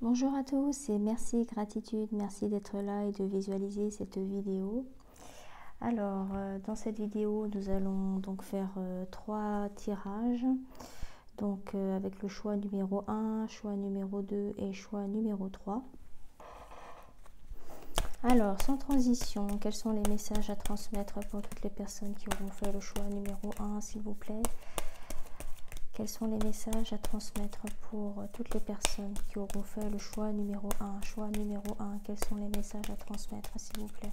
Bonjour à tous et merci, gratitude, merci d'être là et de visualiser cette vidéo. Alors, dans cette vidéo, nous allons donc faire 3 tirages. Donc, avec le choix numéro 1, choix numéro 2 et choix numéro 3. Alors, sans transition, quels sont les messages à transmettre pour toutes les personnes qui auront fait le choix numéro 1, s'il vous plaît? Quels sont les messages à transmettre pour toutes les personnes qui auront fait le choix numéro 1? Choix numéro 1, quels sont les messages à transmettre, s'il vous plaît?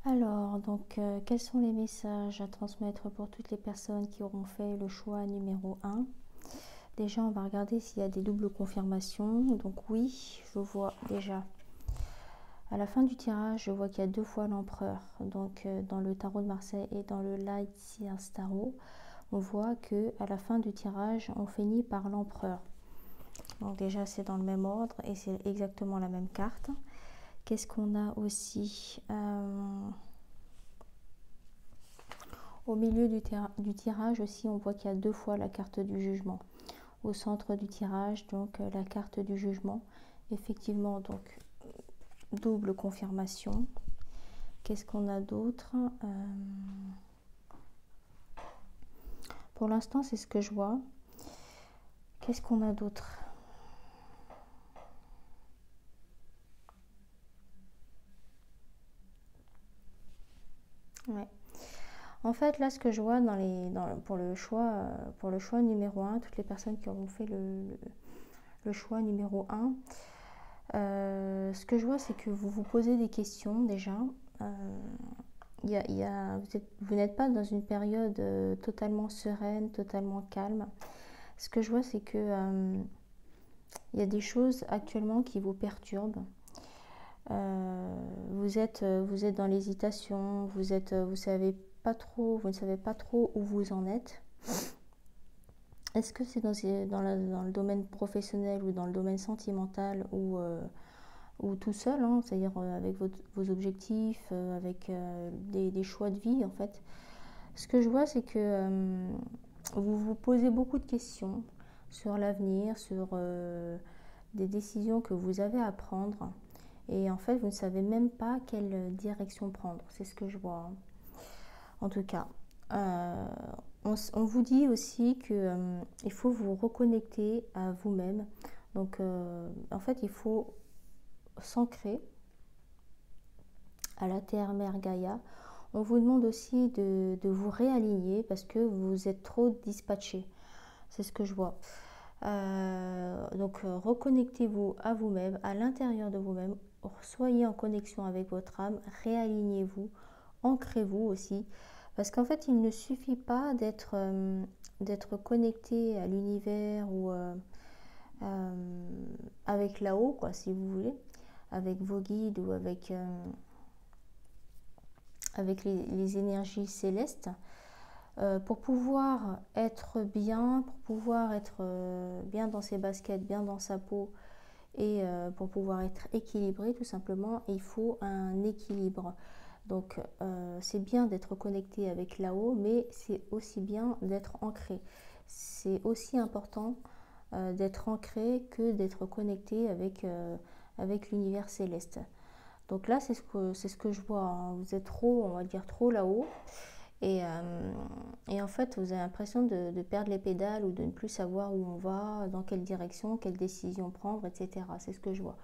Alors, donc, quels sont les messages à transmettre pour toutes les personnes qui auront fait le choix numéro 1? Déjà, on va regarder s'il y a des doubles confirmations. Donc oui, je vois déjà. À la fin du tirage, je vois qu'il y a 2 fois l'empereur. Donc, dans le tarot de Marseille et dans le Light Seers Tarot, on voit que à la fin du tirage, on finit par l'empereur. Donc déjà, c'est dans le même ordre et c'est exactement la même carte. Qu'est-ce qu'on a aussi au milieu du tirage aussi, on voit qu'il y a 2 fois la carte du jugement. Au centre du tirage, donc la carte du jugement. Effectivement, donc double confirmation. Qu'est-ce qu'on a d'autre? Pour l'instant, c'est ce que je vois. Qu'est-ce qu'on a d'autre? Ouais. En fait, là, ce que je vois pour le choix numéro 1, toutes les personnes qui auront fait le choix numéro 1, ce que je vois, c'est que vous vous posez des questions déjà. Vous n'êtes pas dans une période totalement sereine, totalement calme. Ce que je vois, c'est que il y a des choses actuellement qui vous perturbent. Vous êtes dans l'hésitation, vous ne savez pas trop où vous en êtes. Est-ce que c'est dans le domaine professionnel ou dans le domaine sentimental ou tout seul, hein, c'est-à-dire avec vos objectifs, avec des choix de vie en fait. Ce que je vois, c'est que vous vous posez beaucoup de questions sur l'avenir, sur des décisions que vous avez à prendre. Et en fait, vous ne savez même pas quelle direction prendre. C'est ce que je vois, hein. En tout cas, on vous dit aussi que il faut vous reconnecter à vous-même. Donc, en fait, il faut s'ancrer à la Terre-Mère Gaïa. On vous demande aussi de vous réaligner parce que vous êtes trop dispatché. C'est ce que je vois. Donc, reconnectez-vous à vous-même, à l'intérieur de vous-même. Soyez en connexion avec votre âme. Réalignez-vous. Ancrez-vous aussi. Parce qu'en fait, il ne suffit pas d'être connecté à l'univers ou avec là-haut, quoi, si vous voulez, avec vos guides ou avec les énergies célestes, pour pouvoir être bien, pour pouvoir être bien dans ses baskets, bien dans sa peau et pour pouvoir être équilibré, tout simplement, il faut un équilibre. Donc c'est bien d'être connecté avec là-haut, mais c'est aussi bien d'être ancré. C'est aussi important d'être ancré que d'être connecté avec l'univers céleste. Donc là, c'est ce que je vois, hein. Vous êtes trop, on va dire, trop là-haut. Et en fait, vous avez l'impression de perdre les pédales ou de ne plus savoir où on va, dans quelle direction, quelle décision prendre, etc. C'est ce que je vois.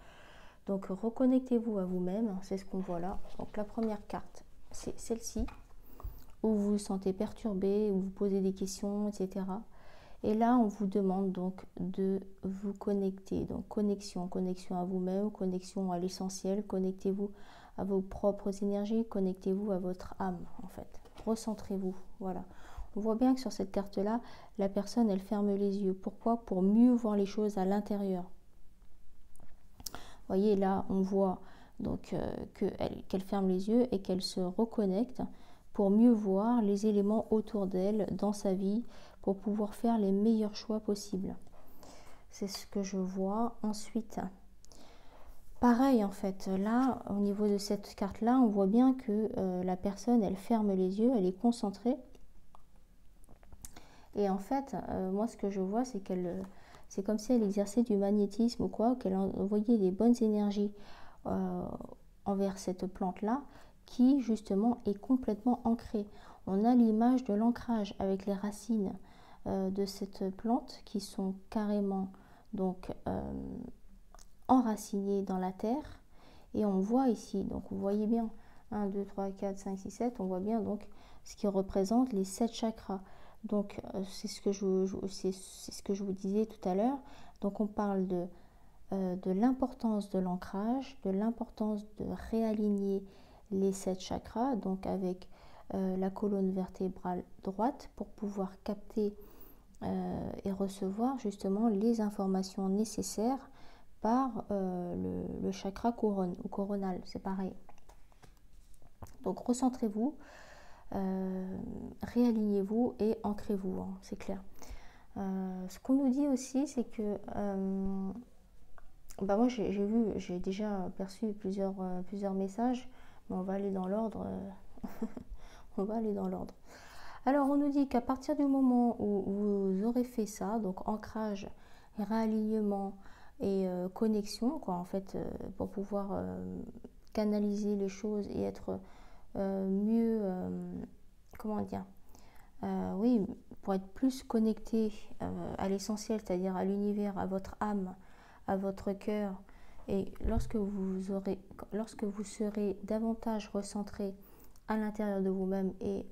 Donc reconnectez-vous à vous-même, c'est ce qu'on voit là. Donc la première carte, c'est celle-ci, où vous vous sentez perturbé, où vous posez des questions, etc. Et là, on vous demande donc de vous connecter. Donc connexion à vous-même, connexion à l'essentiel, connectez-vous à vos propres énergies, connectez-vous à votre âme en fait. Recentrez-vous, voilà. On voit bien que sur cette carte-là, la personne, elle ferme les yeux. Pourquoi? Pour mieux voir les choses à l'intérieur. Vous voyez, là, on voit donc qu'elle ferme les yeux et qu'elle se reconnecte pour mieux voir les éléments autour d'elle dans sa vie, pour pouvoir faire les meilleurs choix possibles. C'est ce que je vois. Ensuite, pareil en fait, là, au niveau de cette carte-là, on voit bien que la personne, elle ferme les yeux, elle est concentrée. Et en fait, moi, ce que je vois, c'est comme si elle exerçait du magnétisme ou quoi, qu'elle envoyait des bonnes énergies envers cette plante-là, qui justement est complètement ancrée. On a l'image de l'ancrage avec les racines de cette plante qui sont carrément donc enracinées dans la terre. Et on voit ici, donc vous voyez bien, 1, 2, 3, 4, 5, 6, 7, on voit bien donc ce qui représente les 7 chakras. Donc c'est ce que je vous disais tout à l'heure. Donc on parle de l'importance de l'ancrage, de l'importance de réaligner les 7 chakras, donc avec la colonne vertébrale droite pour pouvoir capter et recevoir justement les informations nécessaires par le chakra couronne ou coronal, c'est pareil. Donc recentrez-vous, réalignez-vous et ancrez-vous, hein, c'est clair. Ce qu'on nous dit aussi, c'est que bah moi j'ai déjà perçu plusieurs messages, mais on va aller dans l'ordre. On va aller dans l'ordre. Alors on nous dit qu'à partir du moment où vous aurez fait ça, donc ancrage, réalignement et connexion, quoi, en fait, pour pouvoir canaliser les choses et être mieux, comment dire, oui, pour être plus connecté à l'essentiel, c'est-à-dire à l'univers, à votre âme, à votre cœur, et lorsque vous serez davantage recentré à l'intérieur de vous-même et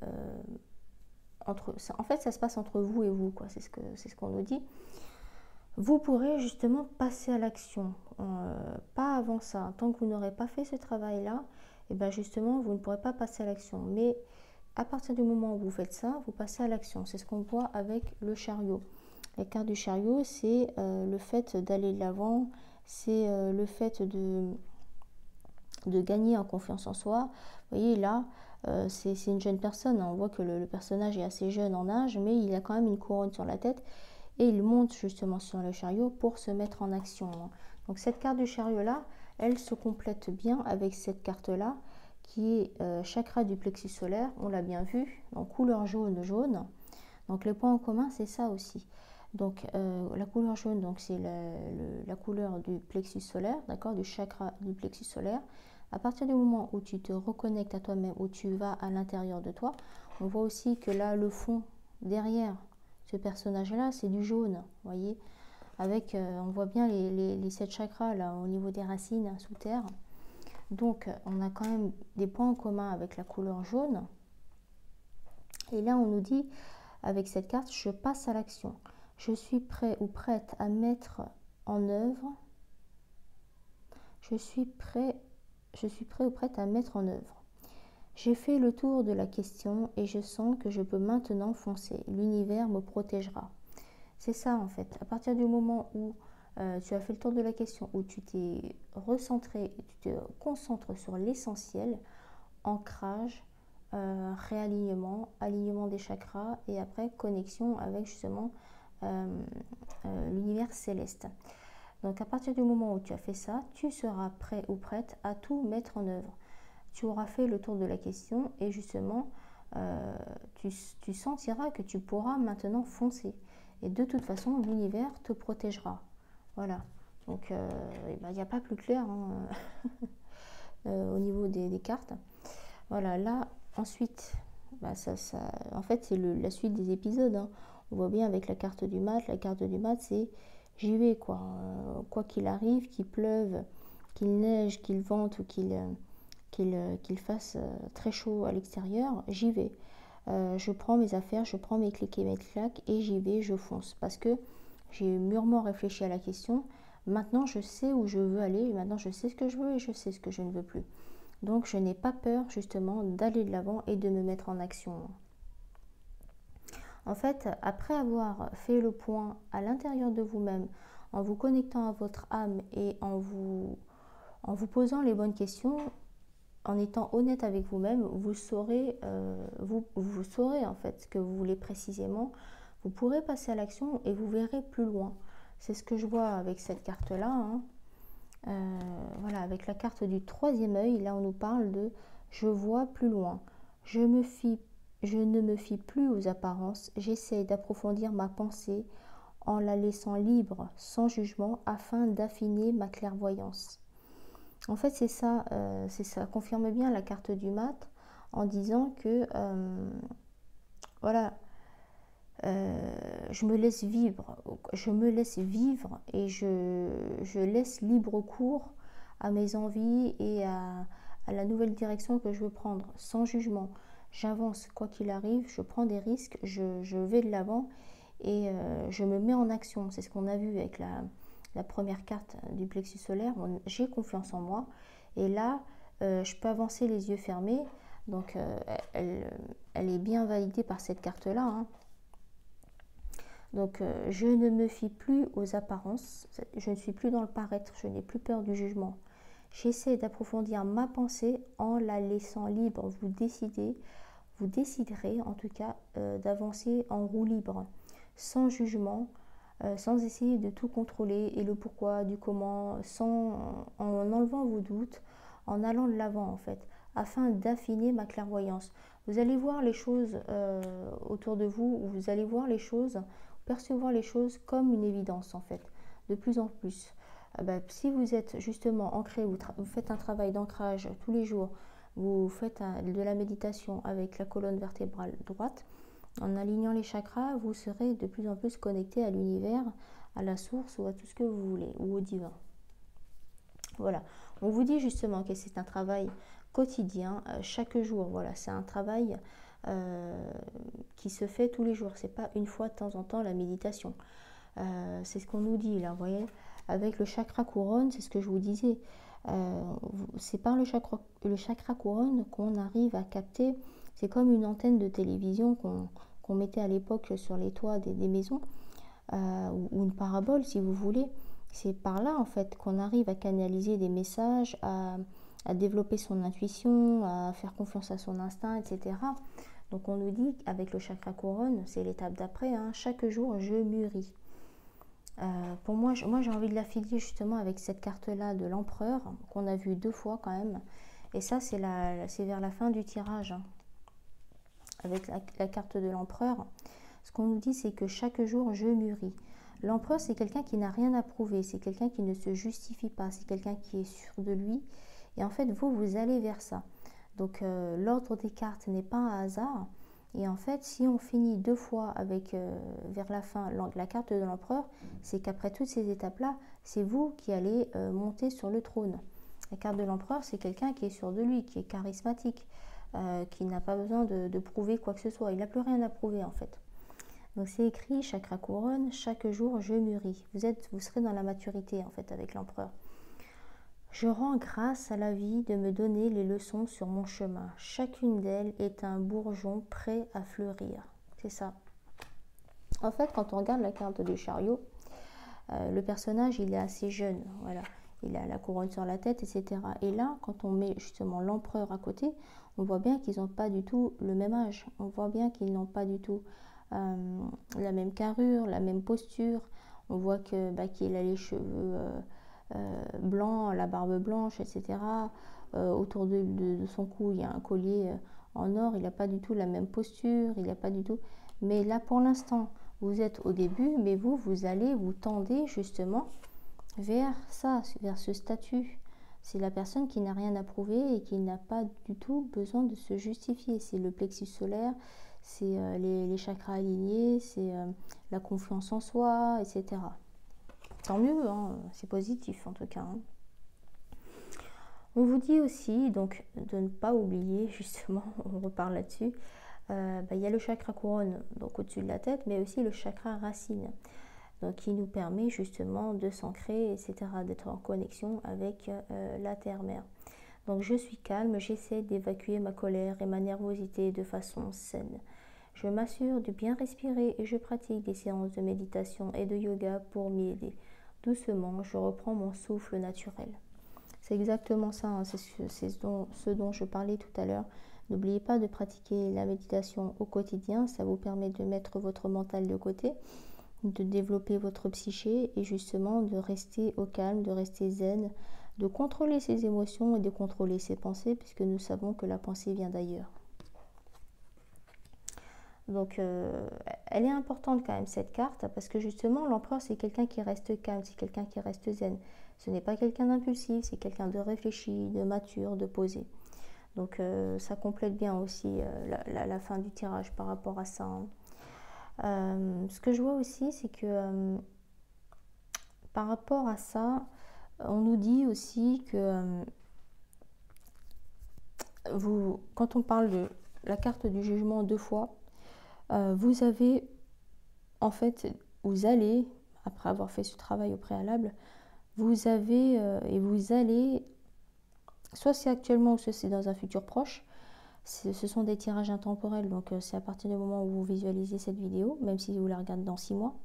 en fait ça se passe entre vous et vous, quoi, c'est ce qu'on nous dit. Vous pourrez justement passer à l'action, pas avant ça. Tant que vous n'aurez pas fait ce travail-là, et bien justement vous ne pourrez pas passer à l'action. Mais à partir du moment où vous faites ça, vous passez à l'action. C'est ce qu'on voit avec le chariot. La carte du chariot, c'est le fait d'aller de l'avant, c'est le fait de gagner en confiance en soi. Vous voyez là, c'est une jeune personne, hein. On voit que le personnage est assez jeune en âge, mais il a quand même une couronne sur la tête et il monte justement sur le chariot pour se mettre en action, hein. Donc cette carte du chariot là, elle se complète bien avec cette carte là qui est chakra du plexus solaire, on l'a bien vu, en couleur jaune, jaune. Donc les points en commun, c'est ça aussi. Donc la couleur jaune, donc c'est la couleur du plexus solaire, d'accord, du chakra du plexus solaire. À partir du moment où tu te reconnectes à toi-même, où tu vas à l'intérieur de toi, on voit aussi que là, le fond, derrière ce personnage-là, c'est du jaune, vous voyez, avec, on voit bien les 7 chakras là au niveau des racines sous terre. Donc on a quand même des points en commun avec la couleur jaune. Et là on nous dit avec cette carte, je passe à l'action. Je suis prêt ou prête à mettre en œuvre. Je suis prêt ou prête à mettre en œuvre. J'ai fait le tour de la question et je sens que je peux maintenant foncer. L'univers me protégera. C'est ça en fait. À partir du moment où tu as fait le tour de la question, où tu t'es recentré, tu te concentres sur l'essentiel, ancrage, réalignement, alignement des chakras et après connexion avec justement l'univers céleste. Donc à partir du moment où tu as fait ça, tu seras prêt ou prête à tout mettre en œuvre. Tu auras fait le tour de la question et justement tu sentiras que tu pourras maintenant foncer. Et de toute façon, l'univers te protégera. Voilà. Donc il n'y a pas plus clair hein, au niveau des cartes. Voilà, là, ensuite, en fait, c'est la suite des épisodes. Hein. On voit bien avec la carte du mat. La carte du mat, c'est j'y vais, quoi. Quoi qu'il arrive, qu'il pleuve, qu'il neige, qu'il vente ou qu'il fasse très chaud à l'extérieur, j'y vais. Je prends mes affaires, je prends mes clics et mes claques et j'y vais, je fonce. Parce que j'ai mûrement réfléchi à la question. Maintenant, je sais où je veux aller. Maintenant, je sais ce que je veux et je sais ce que je ne veux plus. Donc, je n'ai pas peur justement d'aller de l'avant et de me mettre en action. En fait, après avoir fait le point à l'intérieur de vous-même, en vous connectant à votre âme et en vous posant les bonnes questions, en étant honnête avec vous-même, vous saurez en fait ce que vous voulez précisément. Vous pourrez passer à l'action et vous verrez plus loin. C'est ce que je vois avec cette carte-là. Hein. Voilà, avec la carte du troisième œil, là on nous parle de je vois plus loin. Je ne me fie plus aux apparences. J'essaie d'approfondir ma pensée en la laissant libre, sans jugement, afin d'affiner ma clairvoyance. En fait, c'est ça confirme bien la carte du mat en disant que voilà, je me laisse vivre et je laisse libre cours à mes envies et à la nouvelle direction que je veux prendre, sans jugement. J'avance quoi qu'il arrive, je prends des risques, je vais de l'avant et je me mets en action. C'est ce qu'on a vu avec la première carte du plexus solaire. J'ai confiance en moi et là, je peux avancer les yeux fermés. Donc, elle est bien validée par cette carte-là. Hein. Donc, je ne me fie plus aux apparences, je ne suis plus dans le paraître, je n'ai plus peur du jugement. J'essaie d'approfondir ma pensée en la laissant libre. Vous déciderez en tout cas d'avancer en roue libre, sans jugement, sans essayer de tout contrôler et le pourquoi, du comment, en enlevant vos doutes, en allant de l'avant en fait, afin d'affiner ma clairvoyance. Vous allez voir les choses autour de vous, vous allez voir les choses, percevoir les choses comme une évidence en fait, de plus en plus. Si vous êtes justement ancré, vous faites un travail d'ancrage tous les jours, vous faites de la méditation avec la colonne vertébrale droite, en alignant les chakras, vous serez de plus en plus connecté à l'univers, à la source ou à tout ce que vous voulez, ou au divin. Voilà, on vous dit justement que c'est un travail quotidien, chaque jour. Voilà, c'est un travail qui se fait tous les jours. C'est pas une fois de temps en temps la méditation. C'est ce qu'on nous dit là, vous voyez. Avec le chakra couronne, c'est ce que je vous disais. C'est par le chakra couronne qu'on arrive à capter. C'est comme une antenne de télévision qu'on mettait à l'époque sur les toits des maisons, ou une parabole si vous voulez. C'est par là en fait qu'on arrive à canaliser des messages, à développer son intuition, à faire confiance à son instinct, etc. Donc on nous dit qu'avec le chakra couronne, c'est l'étape d'après, hein, chaque jour je mûris. Pour moi j'ai envie de l'affilier justement avec cette carte-là de l'empereur, qu'on a vue 2 fois quand même. Et ça, c'est vers la fin du tirage, hein, avec la carte de l'empereur. Ce qu'on nous dit, c'est que chaque jour, je mûris. L'empereur, c'est quelqu'un qui n'a rien à prouver, c'est quelqu'un qui ne se justifie pas, c'est quelqu'un qui est sûr de lui. Et en fait, vous allez vers ça. Donc, l'ordre des cartes n'est pas un hasard. Et en fait, si on finit 2 fois avec, vers la fin, la carte de l'empereur, c'est qu'après toutes ces étapes-là, c'est vous qui allez monter sur le trône. La carte de l'empereur, c'est quelqu'un qui est sûr de lui, qui est charismatique, qui n'a pas besoin de prouver quoi que ce soit. Il n'a plus rien à prouver, en fait. Donc, c'est écrit, chakra couronne, chaque jour, je mûris. Vous serez dans la maturité, en fait, avec l'empereur. Je rends grâce à la vie de me donner les leçons sur mon chemin. Chacune d'elles est un bourgeon prêt à fleurir. C'est ça. En fait, quand on regarde la carte du chariot, le personnage, il est assez jeune. Voilà. Il a la couronne sur la tête, etc. Et là, quand on met justement l'empereur à côté, on voit bien qu'ils n'ont pas du tout le même âge. On voit bien qu'ils n'ont pas du tout la même carrure, la même posture. On voit qu'il a les cheveux... blanc, la barbe blanche, etc. Autour de son cou, il y a un collier en or. Il n'a pas du tout la même posture, il n'a pas du tout. Mais là, pour l'instant, vous êtes au début, mais vous allez vous tendez justement vers ça, vers ce statut. C'est la personne qui n'a rien à prouver et qui n'a pas du tout besoin de se justifier. C'est le plexus solaire, c'est les chakras alignés, c'est la confiance en soi, etc. Tant mieux, hein, c'est positif en tout cas. Hein. On vous dit aussi donc de ne pas oublier, justement, on reparle là-dessus, il y a le chakra couronne donc au-dessus de la tête, mais aussi le chakra racine, donc qui nous permet justement de s'ancrer, etc., d'être en connexion avec la terre-mère. Donc je suis calme, j'essaie d'évacuer ma colère et ma nervosité de façon saine. Je m'assure de bien respirer et je pratique des séances de méditation et de yoga pour m'y aider. Doucement, je reprends mon souffle naturel. C'est exactement ça, hein, c'est ce dont je parlais tout à l'heure. N'oubliez pas de pratiquer la méditation au quotidien, ça vous permet de mettre votre mental de côté, de développer votre psyché et justement de rester au calme, de rester zen, de contrôler ses émotions et de contrôler ses pensées puisque nous savons que la pensée vient d'ailleurs. Donc, elle est importante quand même cette carte parce que justement l'empereur c'est quelqu'un qui reste calme, c'est quelqu'un qui reste zen. Ce n'est pas quelqu'un d'impulsif, c'est quelqu'un de réfléchi, de mature, de posé. Donc ça complète bien aussi la fin du tirage par rapport à ça. Hein. Ce que je vois aussi c'est que par rapport à ça, on nous dit aussi que quand on parle de la carte du jugement 2 fois, vous avez, en fait, vous allez, après avoir fait ce travail au préalable, vous avez et vous allez, soit c'est actuellement ou soit c'est dans un futur proche, ce sont des tirages intemporels, donc c'est à partir du moment où vous visualisez cette vidéo, même si vous la regardez dans 6 mois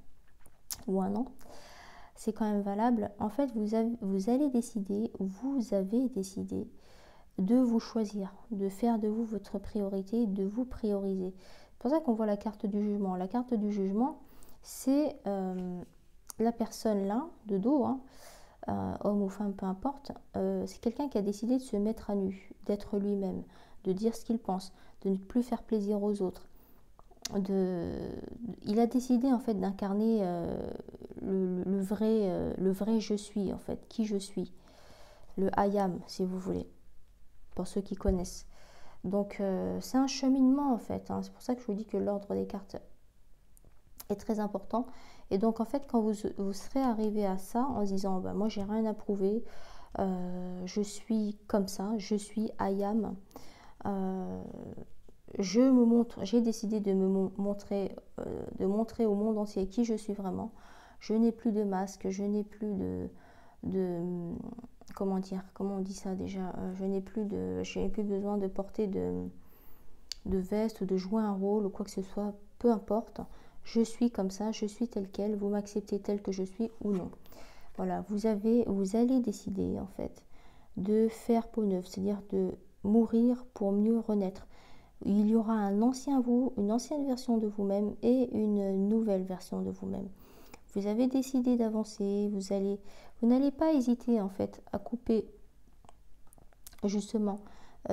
ou 1 an, c'est quand même valable. En fait, vous avez décidé de vous choisir, de faire de vous votre priorité, de vous prioriser. C'est pour ça qu'on voit la carte du jugement. La carte du jugement, c'est la personne là, de dos, hein, homme ou femme, peu importe, c'est quelqu'un qui a décidé de se mettre à nu, d'être lui-même, de dire ce qu'il pense, de ne plus faire plaisir aux autres. Il a décidé en fait d'incarner le vrai je suis, en fait, qui je suis, le I am, si vous voulez, pour ceux qui connaissent. Donc c'est un cheminement en fait, hein. C'est pour ça que je vous dis que l'ordre des cartes est très important. Et donc en fait quand vous serez arrivé à ça en disant moi j'ai rien à prouver, je suis comme ça, je suis I am, j'ai décidé de montrer au monde entier qui je suis vraiment. Je n'ai plus de masque, je n'ai plus comment on dit ça déjà, je n'ai plus besoin de porter de veste ou de jouer un rôle ou quoi que ce soit, peu importe. Je suis comme ça, je suis telle quelle, vous m'acceptez telle que je suis ou non. Voilà, vous allez décider en fait de faire peau neuve, c'est-à-dire de mourir pour mieux renaître. Il y aura un ancien vous, une ancienne version de vous-même et une nouvelle version de vous-même. Vous avez décidé d'avancer, vous n'allez pas hésiter en fait à couper justement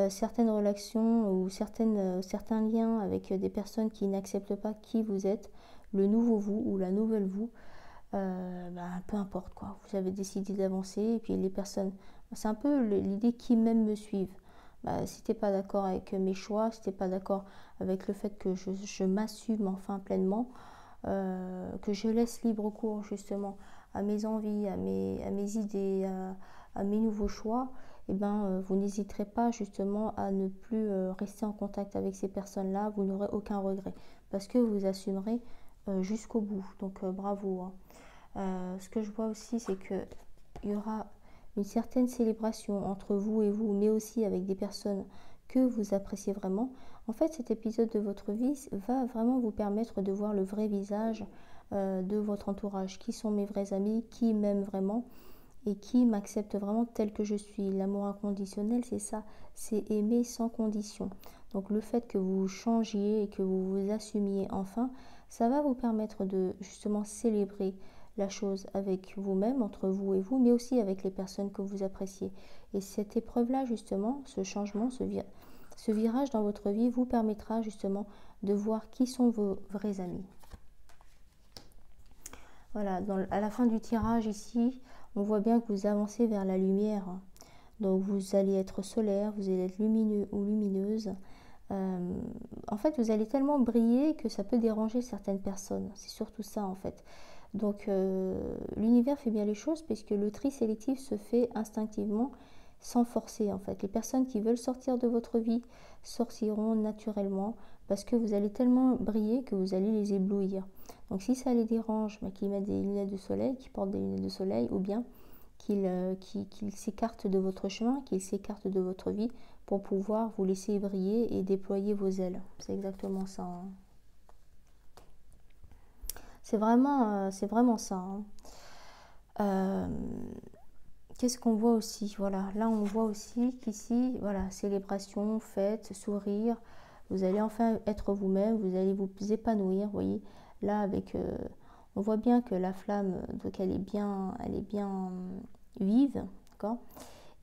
certaines relations ou certains liens avec des personnes qui n'acceptent pas qui vous êtes, le nouveau vous ou la nouvelle vous, peu importe quoi. Vous avez décidé d'avancer et puis les personnes, c'est un peu l'idée qui m'aime me suivent. Si t'es pas d'accord avec mes choix, si t'es pas d'accord avec le fait que je m'assume enfin pleinement, que je laisse libre cours justement à mes envies, à mes idées, à mes nouveaux choix, vous n'hésiterez pas justement à ne plus rester en contact avec ces personnes-là, vous n'aurez aucun regret parce que vous assumerez jusqu'au bout. Donc bravo, hein. Ce que je vois aussi, c'est qu'il y aura une certaine célébration entre vous et vous, mais aussi avec des personnes que vous appréciez vraiment. En fait, cet épisode de votre vie va vraiment vous permettre de voir le vrai visage de votre entourage. Qui sont mes vrais amis, qui m'aiment vraiment et qui m'acceptent vraiment tel que je suis. L'amour inconditionnel, c'est ça, c'est aimer sans condition. Donc le fait que vous changiez et que vous vous assumiez enfin, ça va vous permettre de justement célébrer la chose avec vous-même, entre vous et vous, mais aussi avec les personnes que vous appréciez. Et cette épreuve-là, justement, ce changement, ce virage dans votre vie vous permettra justement de voir qui sont vos vrais amis. Voilà, à la fin du tirage ici, on voit bien que vous avancez vers la lumière. Donc vous allez être solaire, vous allez être lumineux ou lumineuse. En fait, vous allez tellement briller que ça peut déranger certaines personnes. C'est surtout ça en fait. Donc l'univers fait bien les choses puisque le tri sélectif se fait instinctivement sans forcer en fait. Les personnes qui veulent sortir de votre vie sortiront naturellement parce que vous allez tellement briller que vous allez les éblouir. Donc si ça les dérange, qu'ils mettent des lunettes de soleil, qu'ils portent des lunettes de soleil ou bien qu'ils s'écartent de votre chemin, qu'ils s'écartent de votre vie pour pouvoir vous laisser briller et déployer vos ailes. C'est exactement ça, hein. C'est vraiment ça, hein. Qu'est-ce qu'on voit aussi? Voilà, là on voit aussi qu'ici, voilà, célébration, fête, sourire. Vous allez enfin être vous-même, vous allez vous épanouir, vous voyez. Là, on voit bien que la flamme, donc elle est bien vive, d'accord.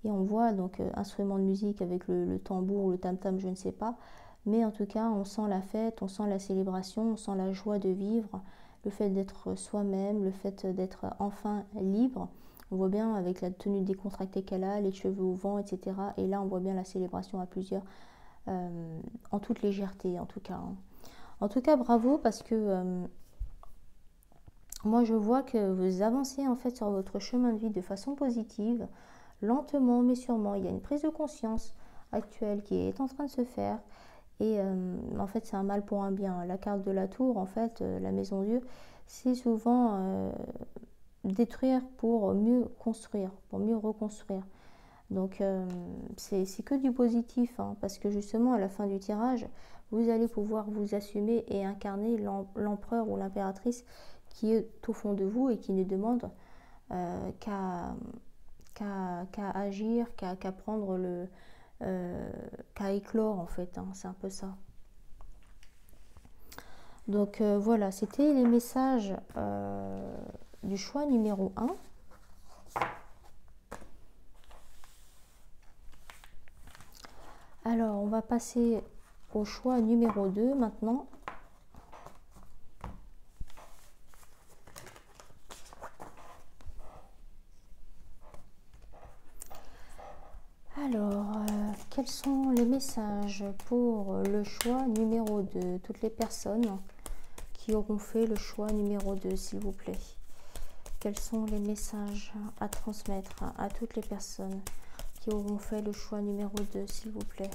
Et on voit donc instrument de musique avec le tambour ou le tam-tam, je ne sais pas. Mais en tout cas, on sent la fête, on sent la célébration, on sent la joie de vivre, le fait d'être soi-même, le fait d'être enfin libre. On voit bien avec la tenue décontractée qu'elle a, les cheveux au vent, etc. Et là, on voit bien la célébration à plusieurs, en toute légèreté en tout cas, hein. En tout cas, bravo parce que moi, je vois que vous avancez en fait sur votre chemin de vie de façon positive, lentement mais sûrement. Il y a une prise de conscience actuelle qui est en train de se faire. Et en fait, c'est un mal pour un bien. La carte de la tour, en fait, la maison Dieu, c'est souvent détruire pour mieux construire, pour mieux reconstruire. Donc, c'est que du positif, hein, parce que justement, à la fin du tirage, vous allez pouvoir vous assumer et incarner l'empereur ou l'impératrice qui est au fond de vous et qui ne demande qu'à agir, qu'à prendre qu'à éclore en fait, hein, c'est un peu ça. Donc voilà, c'était les messages du choix numéro 1. Alors, on va passer au choix numéro 2 maintenant. Alors, quels sont les messages pour le choix numéro 2? Toutes les personnes qui auront fait le choix numéro 2, s'il vous plaît. Quels sont les messages à transmettre à toutes les personnes qui auront fait le choix numéro 2, s'il vous plaît?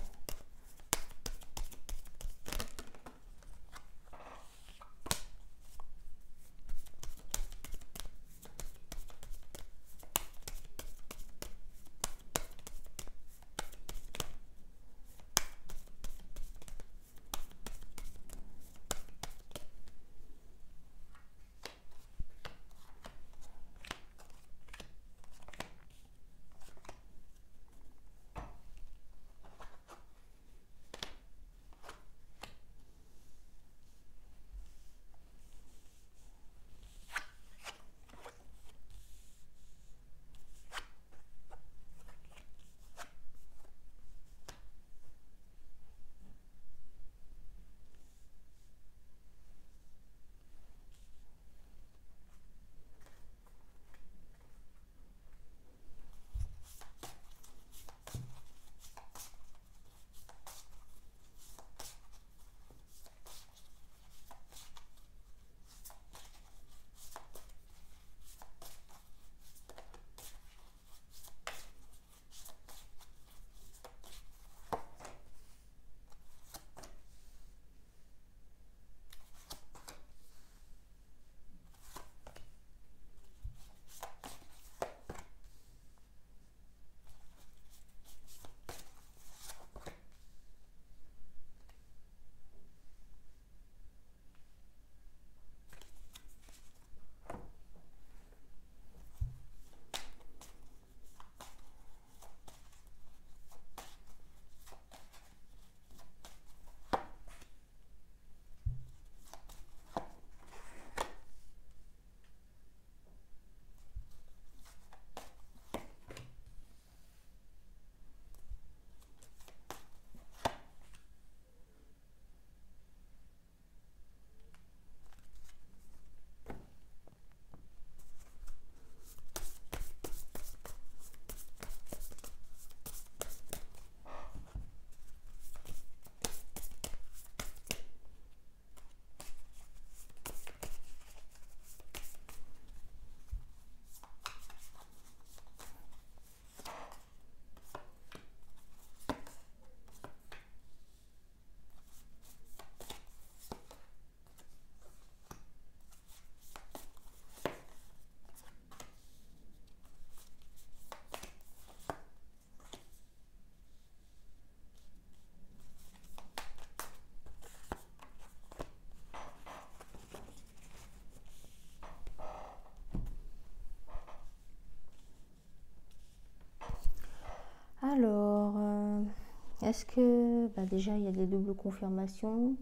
Est-ce que déjà il y a des doubles confirmations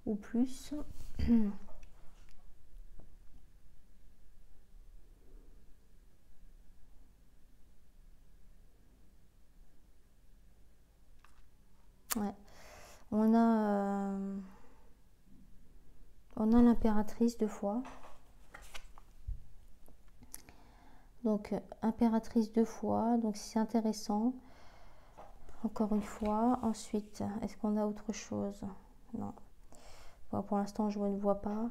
ou plus? Ouais. On a, l'impératrice deux fois. Donc, impératrice deux fois, donc c'est intéressant. Encore une fois. Ensuite, est-ce qu'on a autre chose? Non. Bon, pour l'instant, je ne vois pas.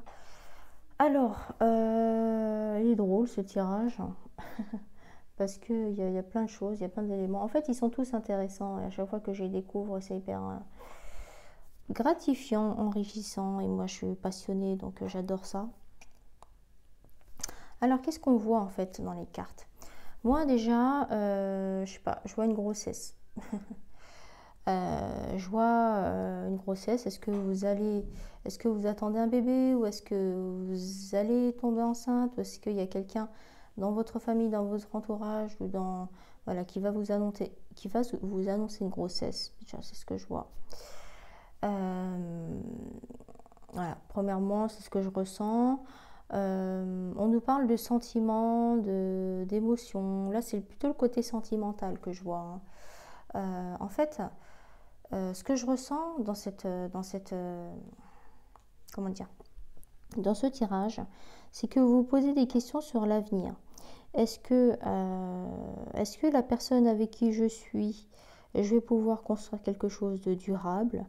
Alors, il est drôle ce tirage. Parce qu'il y a plein de choses, il y a plein d'éléments. En fait, ils sont tous intéressants. Et à chaque fois que je les découvre, c'est hyper gratifiant, enrichissant. Et moi, je suis passionnée, donc j'adore ça. Alors, qu'est-ce qu'on voit en fait dans les cartes? Moi, déjà, je sais pas, je vois une grossesse. Je vois une grossesse. Est-ce que vous attendez un bébé ou est-ce que vous allez tomber enceinte ou est-ce qu'il y a quelqu'un dans votre famille, dans votre entourage ou voilà, qui va vous annoncer une grossesse? Déjà, c'est ce que je vois. Voilà, premièrement, c'est ce que je ressens. On nous parle de sentiments, d'émotions. Là, c'est plutôt le côté sentimental que je vois, hein. En fait, ce que je ressens comment dire, dans ce tirage, c'est que vous vous posez des questions sur l'avenir. Est-ce que la personne avec qui je vais pouvoir construire quelque chose de durable?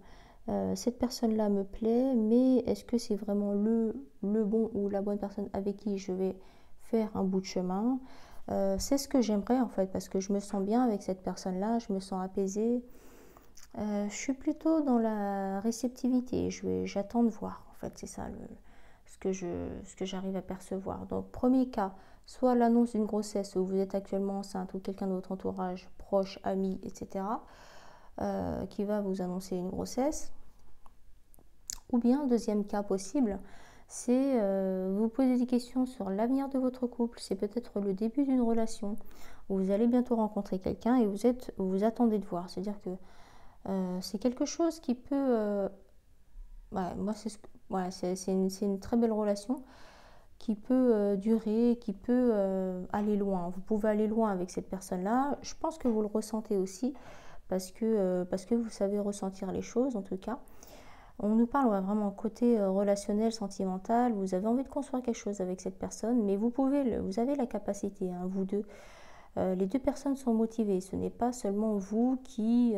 Cette personne-là me plaît, mais est-ce que c'est vraiment le bon ou la bonne personne avec qui je vais faire un bout de chemin? C'est ce que j'aimerais en fait, parce que je me sens bien avec cette personne-là, je me sens apaisée. Je suis plutôt dans la réceptivité, j'attends de voir en fait, c'est ça ce que j'arrive à percevoir. Donc premier cas, soit l'annonce d'une grossesse où vous êtes actuellement enceinte ou quelqu'un de votre entourage, proche, ami, etc., qui va vous annoncer une grossesse. Ou bien, deuxième cas possible, c'est vous poser des questions sur l'avenir de votre couple. C'est peut-être le début d'une relation où vous allez bientôt rencontrer quelqu'un et vous attendez de voir. C'est-à-dire que c'est quelque chose qui peut... moi, c'est une très belle relation qui peut durer, qui peut aller loin. Vous pouvez aller loin avec cette personne-là. Je pense que vous le ressentez aussi parce que vous savez ressentir les choses en tout cas. On nous parle vraiment côté relationnel, sentimental. Vous avez envie de construire quelque chose avec cette personne, mais vous avez la capacité, hein, vous deux. Les deux personnes sont motivées. Ce n'est pas seulement vous qui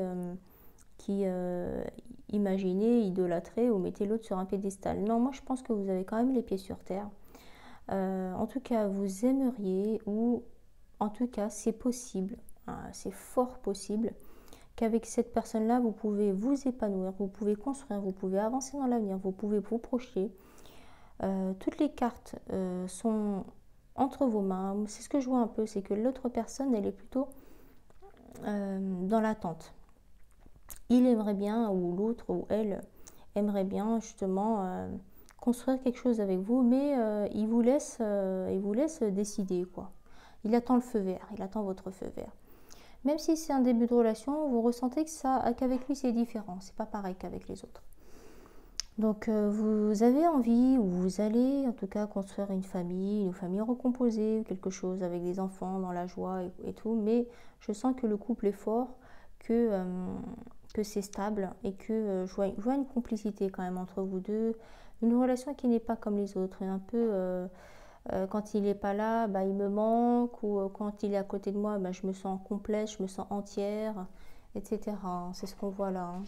imaginez, idolâtrez ou mettez l'autre sur un piédestal. Non, moi je pense que vous avez quand même les pieds sur terre. En tout cas, vous aimeriez, ou en tout cas c'est possible, hein, c'est fort possible qu'avec cette personne-là, vous pouvez vous épanouir, vous pouvez construire, vous pouvez avancer dans l'avenir, vous pouvez vous projeter. Toutes les cartes sont entre vos mains. C'est ce que je vois un peu, c'est que l'autre personne, elle est plutôt dans l'attente. Il aimerait bien, ou l'autre, ou elle, aimerait bien justement construire quelque chose avec vous, mais il vous laisse décider, quoi. Il attend le feu vert, il attend votre feu vert. Même si c'est un début de relation, vous ressentez qu'avec lui c'est différent, c'est pas pareil qu'avec les autres. Donc vous avez envie, ou vous allez en tout cas construire une famille recomposée, quelque chose avec des enfants dans la joie et tout, mais je sens que le couple est fort, que c'est stable et que je vois une complicité quand même entre vous deux, une relation qui n'est pas comme les autres, un peu quand il n'est pas là, il me manque, ou quand il est à côté de moi, je me sens complète, je me sens entière, etc. C'est ce qu'on voit là, hein.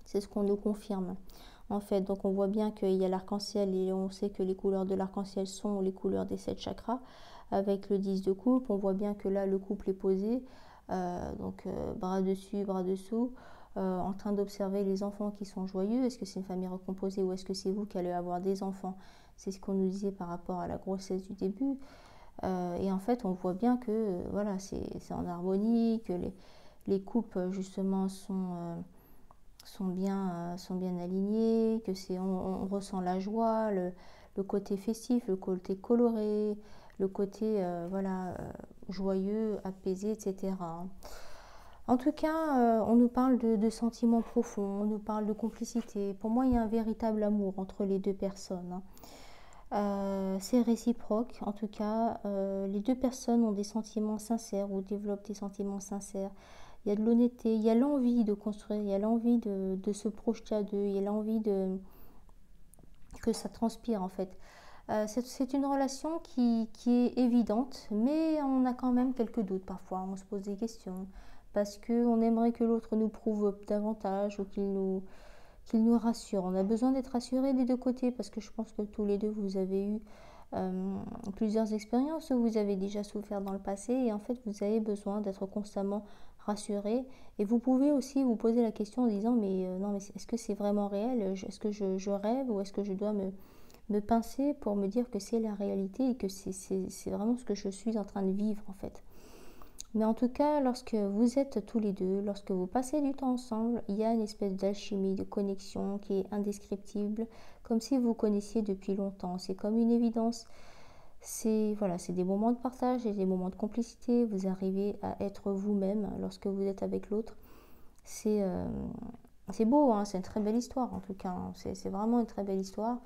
C'est ce qu'on nous confirme. En fait, donc on voit bien qu'il y a l'arc-en-ciel et on sait que les couleurs de l'arc-en-ciel sont les couleurs des 7 chakras. Avec le 10 de coupe, on voit bien que là le couple est posé, bras dessus, bras dessous, en train d'observer les enfants qui sont joyeux. Est-ce que c'est une famille recomposée ou est-ce que c'est vous qui allez avoir des enfants? C'est ce qu'on nous disait par rapport à la grossesse du début. Et en fait, on voit bien que voilà, c'est en harmonie, que les couples justement sont bien alignés, que on ressent la joie, le côté festif, le côté coloré, le côté joyeux, apaisé, etc. En tout cas, on nous parle de sentiments profonds, on nous parle de complicité. Pour moi, il y a un véritable amour entre les deux personnes, hein. C'est réciproque, en tout cas, les deux personnes ont des sentiments sincères ou développent des sentiments sincères. Il y a de l'honnêteté, il y a l'envie de construire, il y a l'envie de se projeter à deux, il y a l'envie que ça transpire en fait. C'est une relation qui est évidente, mais on a quand même quelques doutes parfois, on se pose des questions, parce qu'on aimerait que l'autre nous prouve davantage ou qu'il nous rassure. On a besoin d'être rassuré des deux côtés, parce que je pense que tous les deux, vous avez eu plusieurs expériences où vous avez déjà souffert dans le passé, et en fait, vous avez besoin d'être constamment rassuré. Et vous pouvez aussi vous poser la question en disant, mais non, mais est-ce que c'est vraiment réel? Est-ce que je rêve, ou est-ce que je dois me pincer pour me dire que c'est la réalité et que c'est vraiment ce que je suis en train de vivre en fait. Mais en tout cas, lorsque vous êtes tous les deux, lorsque vous passez du temps ensemble, il y a une espèce d'alchimie, de connexion qui est indescriptible, comme si vous connaissiez depuis longtemps. C'est comme une évidence. C'est voilà, c'est des moments de partage et des moments de complicité. Vous arrivez à être vous-même lorsque vous êtes avec l'autre. C'est beau, hein, c'est une très belle histoire en tout cas, hein. C'est vraiment une très belle histoire.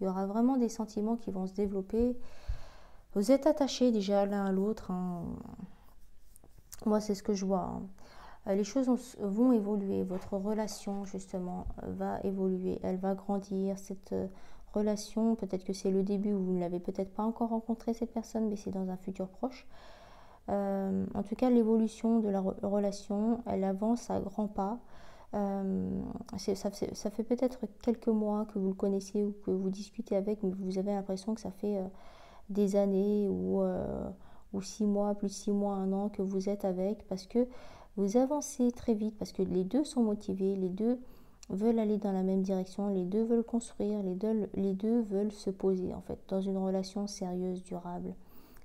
Il y aura vraiment des sentiments qui vont se développer. Vous êtes attachés déjà l'un à l'autre, hein. Moi, c'est ce que je vois, hein. Les choses vont évoluer. Votre relation, justement, va évoluer. Elle va grandir. Cette relation, peut-être que c'est le début, vous ne l'avez peut-être pas encore rencontré, cette personne, mais c'est dans un futur proche. En tout cas, l'évolution de la relation, elle avance à grands pas. Ça fait peut-être quelques mois que vous le connaissez ou que vous discutez avec, mais vous avez l'impression que ça fait des années ou 6 mois, plus de 6 mois, un an que vous êtes avec, parce que vous avancez très vite, parce que les deux sont motivés, les deux veulent aller dans la même direction, les deux veulent construire, les deux veulent se poser en fait dans une relation sérieuse, durable,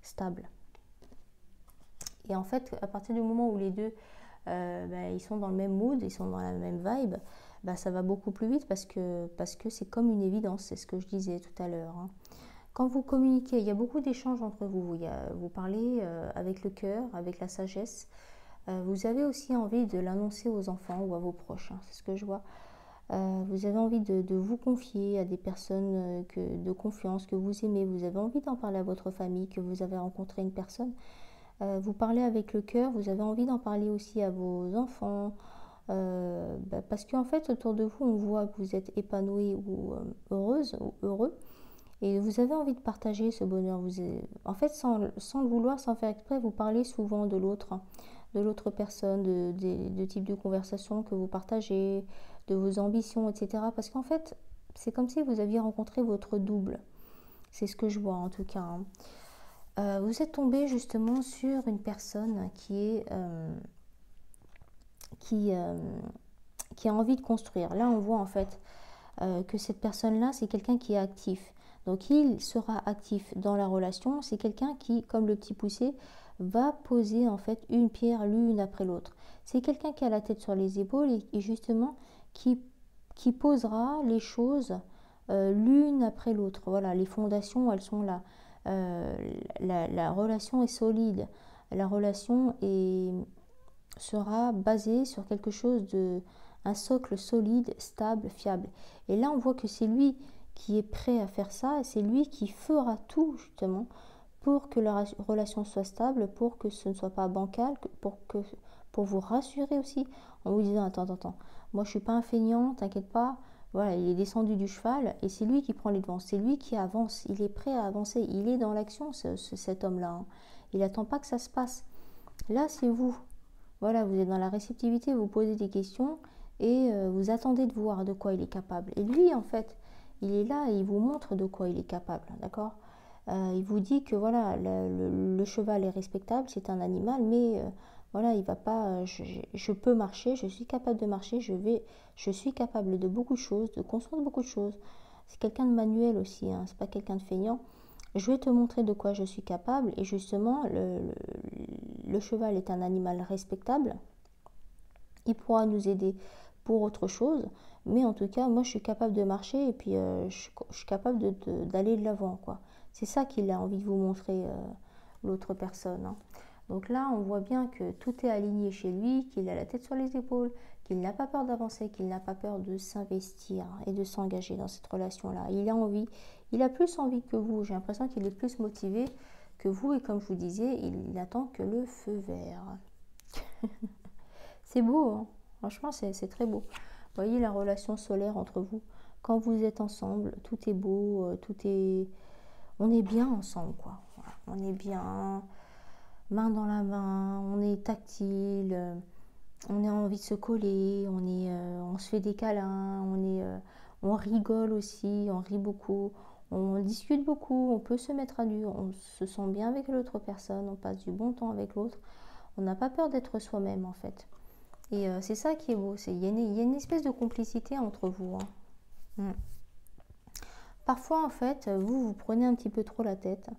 stable. Et en fait, à partir du moment où les deux ils sont dans le même mood, ils sont dans la même vibe, ça va beaucoup plus vite parce que c'est comme une évidence, c'est ce que je disais tout à l'heure, hein. Quand vous communiquez, il y a beaucoup d'échanges entre vous. Vous parlez avec le cœur, avec la sagesse. Vous avez aussi envie de l'annoncer aux enfants ou à vos proches, hein, c'est ce que je vois. Vous avez envie de vous confier à des personnes de confiance que vous aimez. Vous avez envie d'en parler à votre famille, que vous avez rencontré une personne. Vous parlez avec le cœur, vous avez envie d'en parler aussi à vos enfants. Parce qu'en fait, autour de vous, on voit que vous êtes épanoui ou heureuse ou heureux. Et vous avez envie de partager ce bonheur. En fait, sans le vouloir, sans faire exprès, vous parlez souvent de l'autre personne, de type de conversation que vous partagez, de vos ambitions, etc. Parce qu'en fait, c'est comme si vous aviez rencontré votre double. C'est ce que je vois en tout cas, hein. Vous êtes tombé justement sur une personne qui a envie de construire. Là, on voit en fait que cette personne-là, c'est quelqu'un qui est actif. Donc, il sera actif dans la relation. C'est quelqu'un qui, comme le petit poussé, va poser en fait une pierre l'une après l'autre. C'est quelqu'un qui a la tête sur les épaules et justement qui posera les choses l'une après l'autre. Voilà, les fondations, elles sont là. La relation est solide. La relation sera basée sur quelque chose un socle solide, stable, fiable. Et là, on voit que c'est lui qui est prêt à faire ça, et c'est lui qui fera tout justement pour que la relation soit stable, pour que ce ne soit pas bancal, pour vous rassurer aussi en vous disant attends, moi je suis pas un feignant, t'inquiète pas. Voilà, il est descendu du cheval et c'est lui qui prend les devants, c'est lui qui avance, il est prêt à avancer, il est dans l'action cet homme-là, hein. Il n'attend pas que ça se passe. Là, c'est vous. Voilà, vous êtes dans la réceptivité, vous posez des questions et vous attendez de voir de quoi il est capable. Et lui, en fait, il est là et il vous montre de quoi il est capable, d'accord? Il vous dit que voilà, le cheval est respectable, c'est un animal, mais voilà, il va pas. Je peux marcher, je suis capable de marcher, je suis capable de beaucoup de choses, de construire beaucoup de choses. C'est quelqu'un de manuel aussi, hein, c'est pas quelqu'un de feignant. Je vais te montrer de quoi je suis capable et justement, le cheval est un animal respectable. Il pourra nous aider pour autre chose, mais en tout cas, moi, je suis capable de marcher et puis je suis capable d'aller de l'avant, quoi. C'est ça qu'il a envie de vous montrer, l'autre personne, hein. Donc là, on voit bien que tout est aligné chez lui, qu'il a la tête sur les épaules, qu'il n'a pas peur d'avancer, qu'il n'a pas peur de s'investir et de s'engager dans cette relation-là. Il a envie, il a plus envie que vous. J'ai l'impression qu'il est plus motivé que vous. Et comme je vous disais, il n'attend que le feu vert. C'est beau, hein. Franchement, c'est très beau. Vous voyez la relation solaire entre vous. Quand vous êtes ensemble, tout est beau, on est bien ensemble, quoi. Voilà. On est bien, main dans la main, on est tactile, on a envie de se coller, on se fait des câlins, on rigole aussi, on rit beaucoup, on discute beaucoup, on peut se mettre à nu, on se sent bien avec l'autre personne, on passe du bon temps avec l'autre, on n'a pas peur d'être soi-même en fait. Et c'est ça qui est beau, il y a une espèce de complicité entre vous, hein. Parfois en fait, vous prenez un petit peu trop la tête.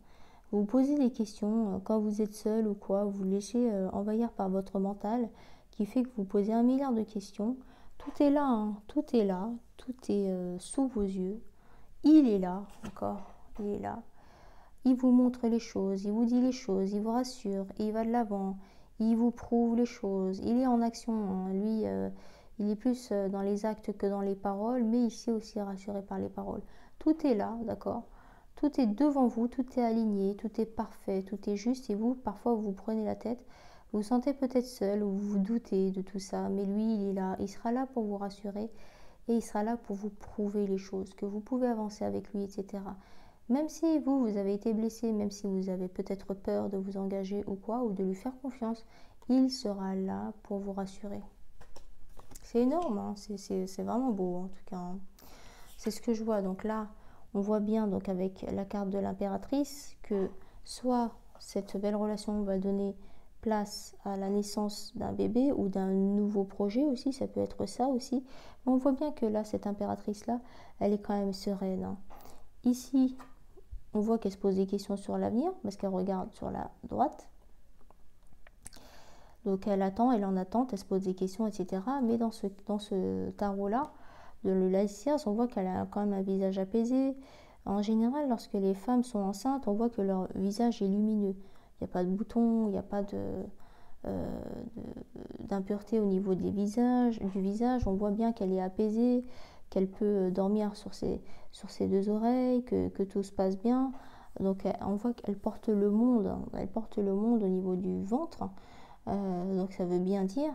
Vous vous posez des questions quand vous êtes seul ou quoi, vous vous laissez envahir par votre mental qui fait que vous posez un milliard de questions. Tout est là, hein, tout est là, tout est sous vos yeux. Il est là, d'accord, il est là. Il vous montre les choses, il vous dit les choses, il vous rassure, il va de l'avant, il vous prouve les choses, il est en action, hein. Lui, il est plus dans les actes que dans les paroles, mais il sait aussi rassurer par les paroles. Tout est là, d'accord. Tout est devant vous, tout est aligné, tout est parfait, tout est juste et vous, parfois, vous prenez la tête, vous vous sentez peut-être seul ou vous vous doutez de tout ça, mais lui, il est là, il sera là pour vous rassurer et il sera là pour vous prouver les choses, que vous pouvez avancer avec lui, etc. Même si vous avez été blessé, même si vous avez peut-être peur de vous engager ou quoi, ou de lui faire confiance, il sera là pour vous rassurer. C'est énorme, hein, c'est vraiment beau en tout cas, hein. C'est ce que je vois. Donc là, on voit bien donc avec la carte de l'impératrice que soit cette belle relation va donner place à la naissance d'un bébé ou d'un nouveau projet aussi, ça peut être ça aussi. Mais on voit bien que là, cette impératrice-là, elle est quand même sereine, hein. Ici, on voit qu'elle se pose des questions sur l'avenir parce qu'elle regarde sur la droite. Donc elle attend, elle en attente, elle se pose des questions, etc. Mais dans ce tarot-là, de l'Aïcias, on voit qu'elle a quand même un visage apaisé. En général, lorsque les femmes sont enceintes, on voit que leur visage est lumineux. Il n'y a pas de boutons, il n'y a pas d'impureté au niveau du visage. On voit bien qu'elle est apaisée, qu'elle peut dormir sur ses deux oreilles, que tout se passe bien. Donc on voit qu'elle porte le monde, au niveau du ventre. Donc ça veut bien dire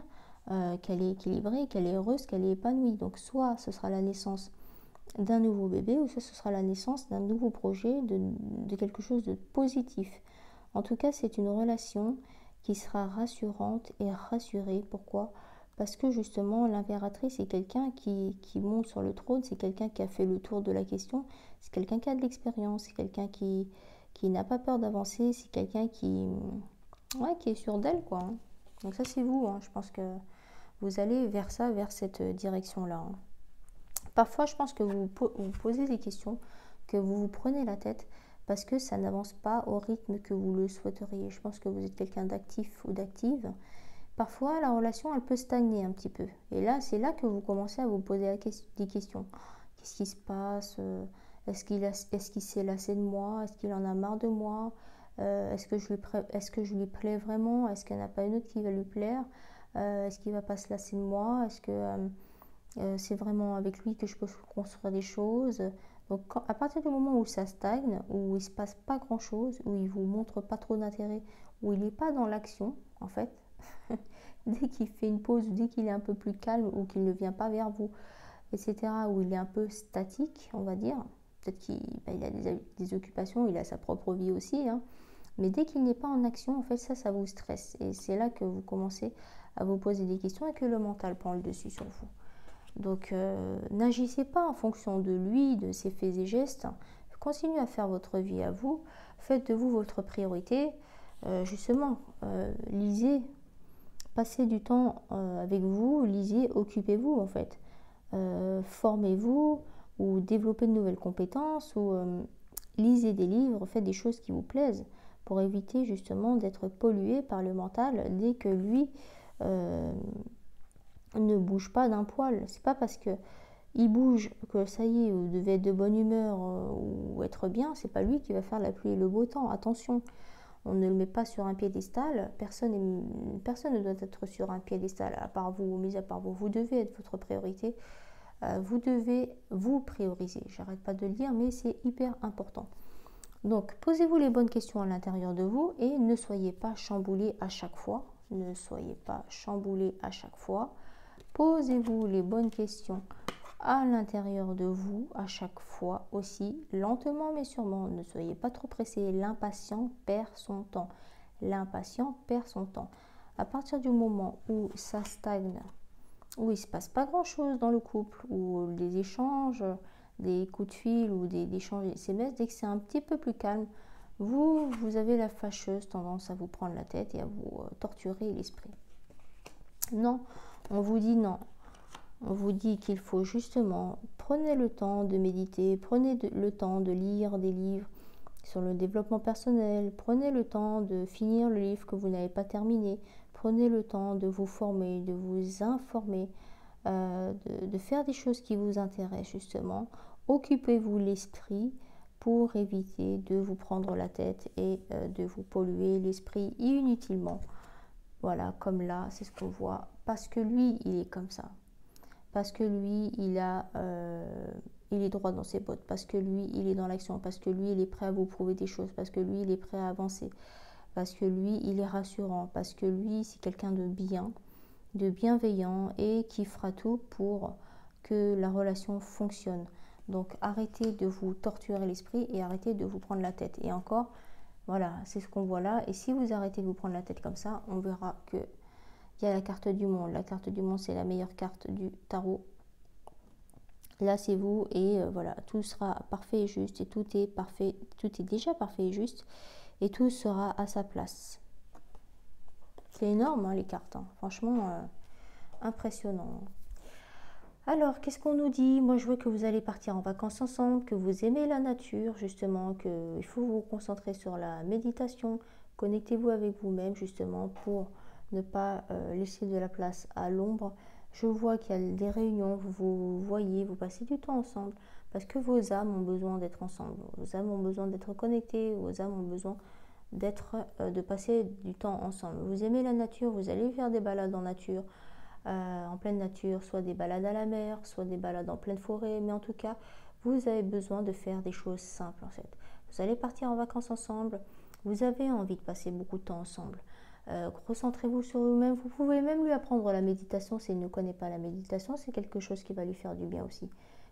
qu'elle est équilibrée, qu'elle est heureuse, qu'elle est épanouie. Donc soit ce sera la naissance d'un nouveau bébé, ou soit ce sera la naissance d'un nouveau projet, de quelque chose de positif. En tout cas, c'est une relation qui sera rassurante et rassurée. Pourquoi ? Parce que justement, l'impératrice est quelqu'un qui monte sur le trône, c'est quelqu'un qui a fait le tour de la question, c'est quelqu'un qui a de l'expérience, c'est quelqu'un qui n'a pas peur d'avancer, c'est quelqu'un qui est sûr d'elle, quoi. Donc ça, c'est vous, hein. Je pense que vous allez vers ça, vers cette direction-là, hein. Parfois, je pense que vous posez des questions, que vous vous prenez la tête parce que ça n'avance pas au rythme que vous le souhaiteriez. Je pense que vous êtes quelqu'un d'actif ou d'active. Parfois, la relation, elle peut stagner un petit peu. Et là, c'est là que vous commencez à vous poser des questions. Qu'est-ce qui se passe ? Est-ce qu'il s'est lassé de moi ? Est-ce qu'il en a marre de moi ? Est-ce que je lui plais vraiment ? Est-ce qu'il n'y en a pas une autre qui va lui plaire ? Est-ce qu'il ne va pas se lasser de moi ? Est-ce que c'est vraiment avec lui que je peux construire des choses ? Donc à partir du moment où ça stagne, où il ne se passe pas grand-chose, où il ne vous montre pas trop d'intérêt, où il n'est pas dans l'action, en fait, dès qu'il fait une pause, dès qu'il est un peu plus calme, ou qu'il ne vient pas vers vous, etc., où il est un peu statique, on va dire, peut-être qu'il a des occupations, il a sa propre vie aussi, hein. Mais dès qu'il n'est pas en action, en fait, ça vous stresse. Et c'est là que vous commencez à vous poser des questions et que le mental prend le dessus sur vous. Donc, n'agissez pas en fonction de lui, de ses faits et gestes. Continuez à faire votre vie à vous. Faites de vous votre priorité. Justement, lisez, passez du temps avec vous, lisez, occupez-vous en fait. Formez-vous ou développez de nouvelles compétences ou lisez des livres, faites des choses qui vous plaisent pour éviter justement d'être pollué par le mental dès que lui ne bouge pas d'un poil. C'est pas parce que il bouge que ça y est, vous devez être de bonne humeur ou être bien, c'est pas lui qui va faire la pluie et le beau temps. Attention, on ne le met pas sur un piédestal. Personne ne doit être sur un piédestal, à part vous, mis à part vous. Vous devez être votre priorité. Vous devez vous prioriser. J'arrête pas de le dire, mais c'est hyper important. Donc, posez-vous les bonnes questions à l'intérieur de vous et ne soyez pas chamboulé à chaque fois. Ne soyez pas chamboulé à chaque fois. Posez-vous les bonnes questions à l'intérieur de vous à chaque fois aussi, lentement mais sûrement. Ne soyez pas trop pressé. L'impatient perd son temps. L'impatient perd son temps. À partir du moment où ça stagne, où il ne se passe pas grand-chose dans le couple, ou des échanges, des coups de fil ou des échanges SMS, dès que c'est un petit peu plus calme, vous avez la fâcheuse tendance à vous prendre la tête et à vous torturer l'esprit. Non, on vous dit non. On vous dit qu'il faut justement, prenez le temps de méditer, prenez le temps de lire des livres sur le développement personnel, prenez le temps de finir le livre que vous n'avez pas terminé, prenez le temps de vous former, de vous informer, de faire des choses qui vous intéressent justement. Occupez-vous l'esprit pour éviter de vous prendre la tête et de vous polluer l'esprit inutilement. Voilà, comme là, c'est ce qu'on voit. Parce que lui, il est comme ça. Parce que lui, il est droit dans ses bottes. Parce que lui, il est dans l'action. Parce que lui, il est prêt à vous prouver des choses. Parce que lui, il est prêt à avancer. Parce que lui, il est rassurant. Parce que lui, c'est quelqu'un de bien, de bienveillant et qui fera tout pour que la relation fonctionne. Donc, arrêtez de vous torturer l'esprit et arrêtez de vous prendre la tête. Et encore, voilà, c'est ce qu'on voit là. Et si vous arrêtez de vous prendre la tête comme ça, on verra que il y a la carte du monde. La carte du monde, c'est la meilleure carte du tarot. Là, c'est vous et voilà, tout sera parfait et juste et tout est parfait, tout est déjà parfait et juste et tout sera à sa place. C'est énorme, hein, les cartes. Hein. Franchement, impressionnant. Alors, qu'est-ce qu'on nous dit? Moi, je vois que vous allez partir en vacances ensemble, que vous aimez la nature, justement, qu'il faut vous concentrer sur la méditation. Connectez-vous avec vous-même, justement, pour ne pas laisser de la place à l'ombre. Je vois qu'il y a des réunions, vous voyez, vous passez du temps ensemble, parce que vos âmes ont besoin d'être ensemble. Vos âmes ont besoin d'être connectées, vos âmes ont besoin de passer du temps ensemble. Vous aimez la nature, vous allez faire des balades en nature. En pleine nature, soit des balades à la mer, soit des balades en pleine forêt, mais en tout cas, vous avez besoin de faire des choses simples en fait. Vous allez partir en vacances ensemble, vous avez envie de passer beaucoup de temps ensemble. Recentrez-vous sur vous-même, vous pouvez même lui apprendre la méditation s'il ne connaît pas la méditation, c'est quelque chose qui va lui faire du bien aussi.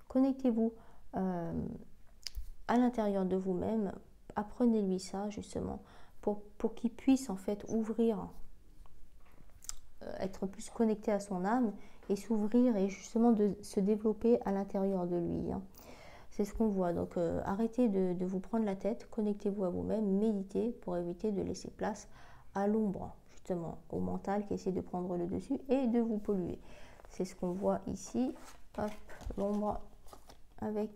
Connectez-vous à l'intérieur de vous-même, apprenez-lui ça justement pour qu'il puisse en fait ouvrir, être plus connecté à son âme et s'ouvrir et justement de se développer à l'intérieur de lui. Hein. C'est ce qu'on voit. Donc arrêtez de vous prendre la tête, connectez-vous à vous-même, méditez pour éviter de laisser place à l'ombre, justement, au mental qui essaie de prendre le dessus et de vous polluer. C'est ce qu'on voit ici. Hop, l'ombre avec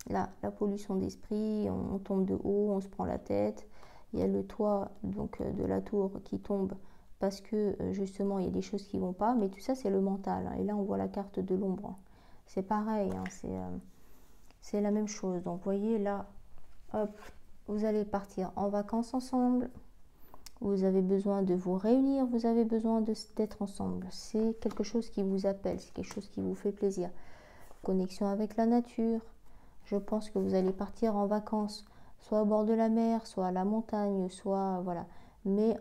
la pollution d'esprit, on tombe de haut, on se prend la tête. Il y a le toit donc, de la tour qui tombe parce que justement il y a des choses qui ne vont pas, mais tout ça c'est le mental. Hein. Et là on voit la carte de l'ombre. C'est pareil, hein, c'est la même chose. Donc vous voyez là, hop, vous allez partir en vacances ensemble. Vous avez besoin de vous réunir, vous avez besoin d'être ensemble. C'est quelque chose qui vous appelle, c'est quelque chose qui vous fait plaisir. Connexion avec la nature. Je pense que vous allez partir en vacances, soit au bord de la mer, soit à la montagne, soit voilà. Mais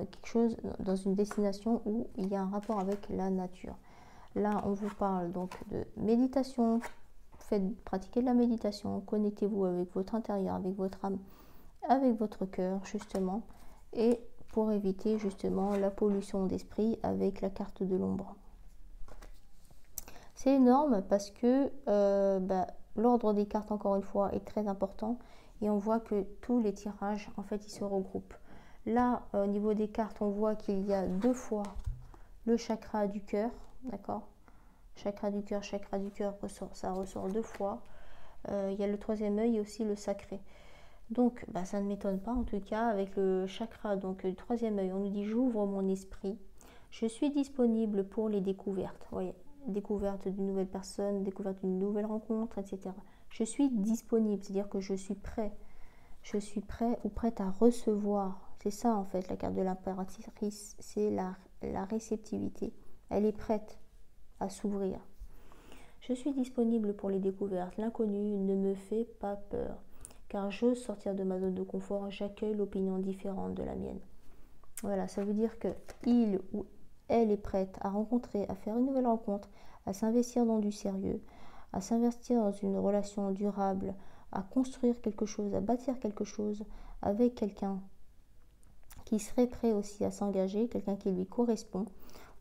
quelque chose dans une destination où il y a un rapport avec la nature. Là, on vous parle donc de méditation. Pratiquez de la méditation, connectez-vous avec votre intérieur, avec votre âme, avec votre cœur, justement, et pour éviter justement la pollution d'esprit avec la carte de l'ombre. C'est énorme parce que l'ordre des cartes, encore une fois, est très important et on voit que tous les tirages, en fait, ils se regroupent. Là, au niveau des cartes, on voit qu'il y a 2 fois le chakra du cœur, d'accord? Chakra du cœur, ça ressort 2 fois. Il y a le 3e œil et aussi le sacré. Donc, ça ne m'étonne pas, en tout cas, avec le chakra, donc le 3e œil, on nous dit « j'ouvre mon esprit, je suis disponible pour les découvertes ». Vous voyez, découverte d'une nouvelle personne, découverte d'une nouvelle rencontre, etc. Je suis disponible, c'est-à-dire que je suis prêt. Je suis prêt ou prête à recevoir. C'est ça en fait la carte de l'impératrice, c'est la réceptivité. Elle est prête à s'ouvrir. Je suis disponible pour les découvertes. L'inconnu ne me fait pas peur, car j'ose sortir de ma zone de confort, j'accueille l'opinion différente de la mienne. Voilà, ça veut dire que il ou elle est prête à rencontrer, à faire une nouvelle rencontre, à s'investir dans du sérieux, à s'investir dans une relation durable, à construire quelque chose, à bâtir quelque chose avec quelqu'un qui serait prêt aussi à s'engager, quelqu'un qui lui correspond.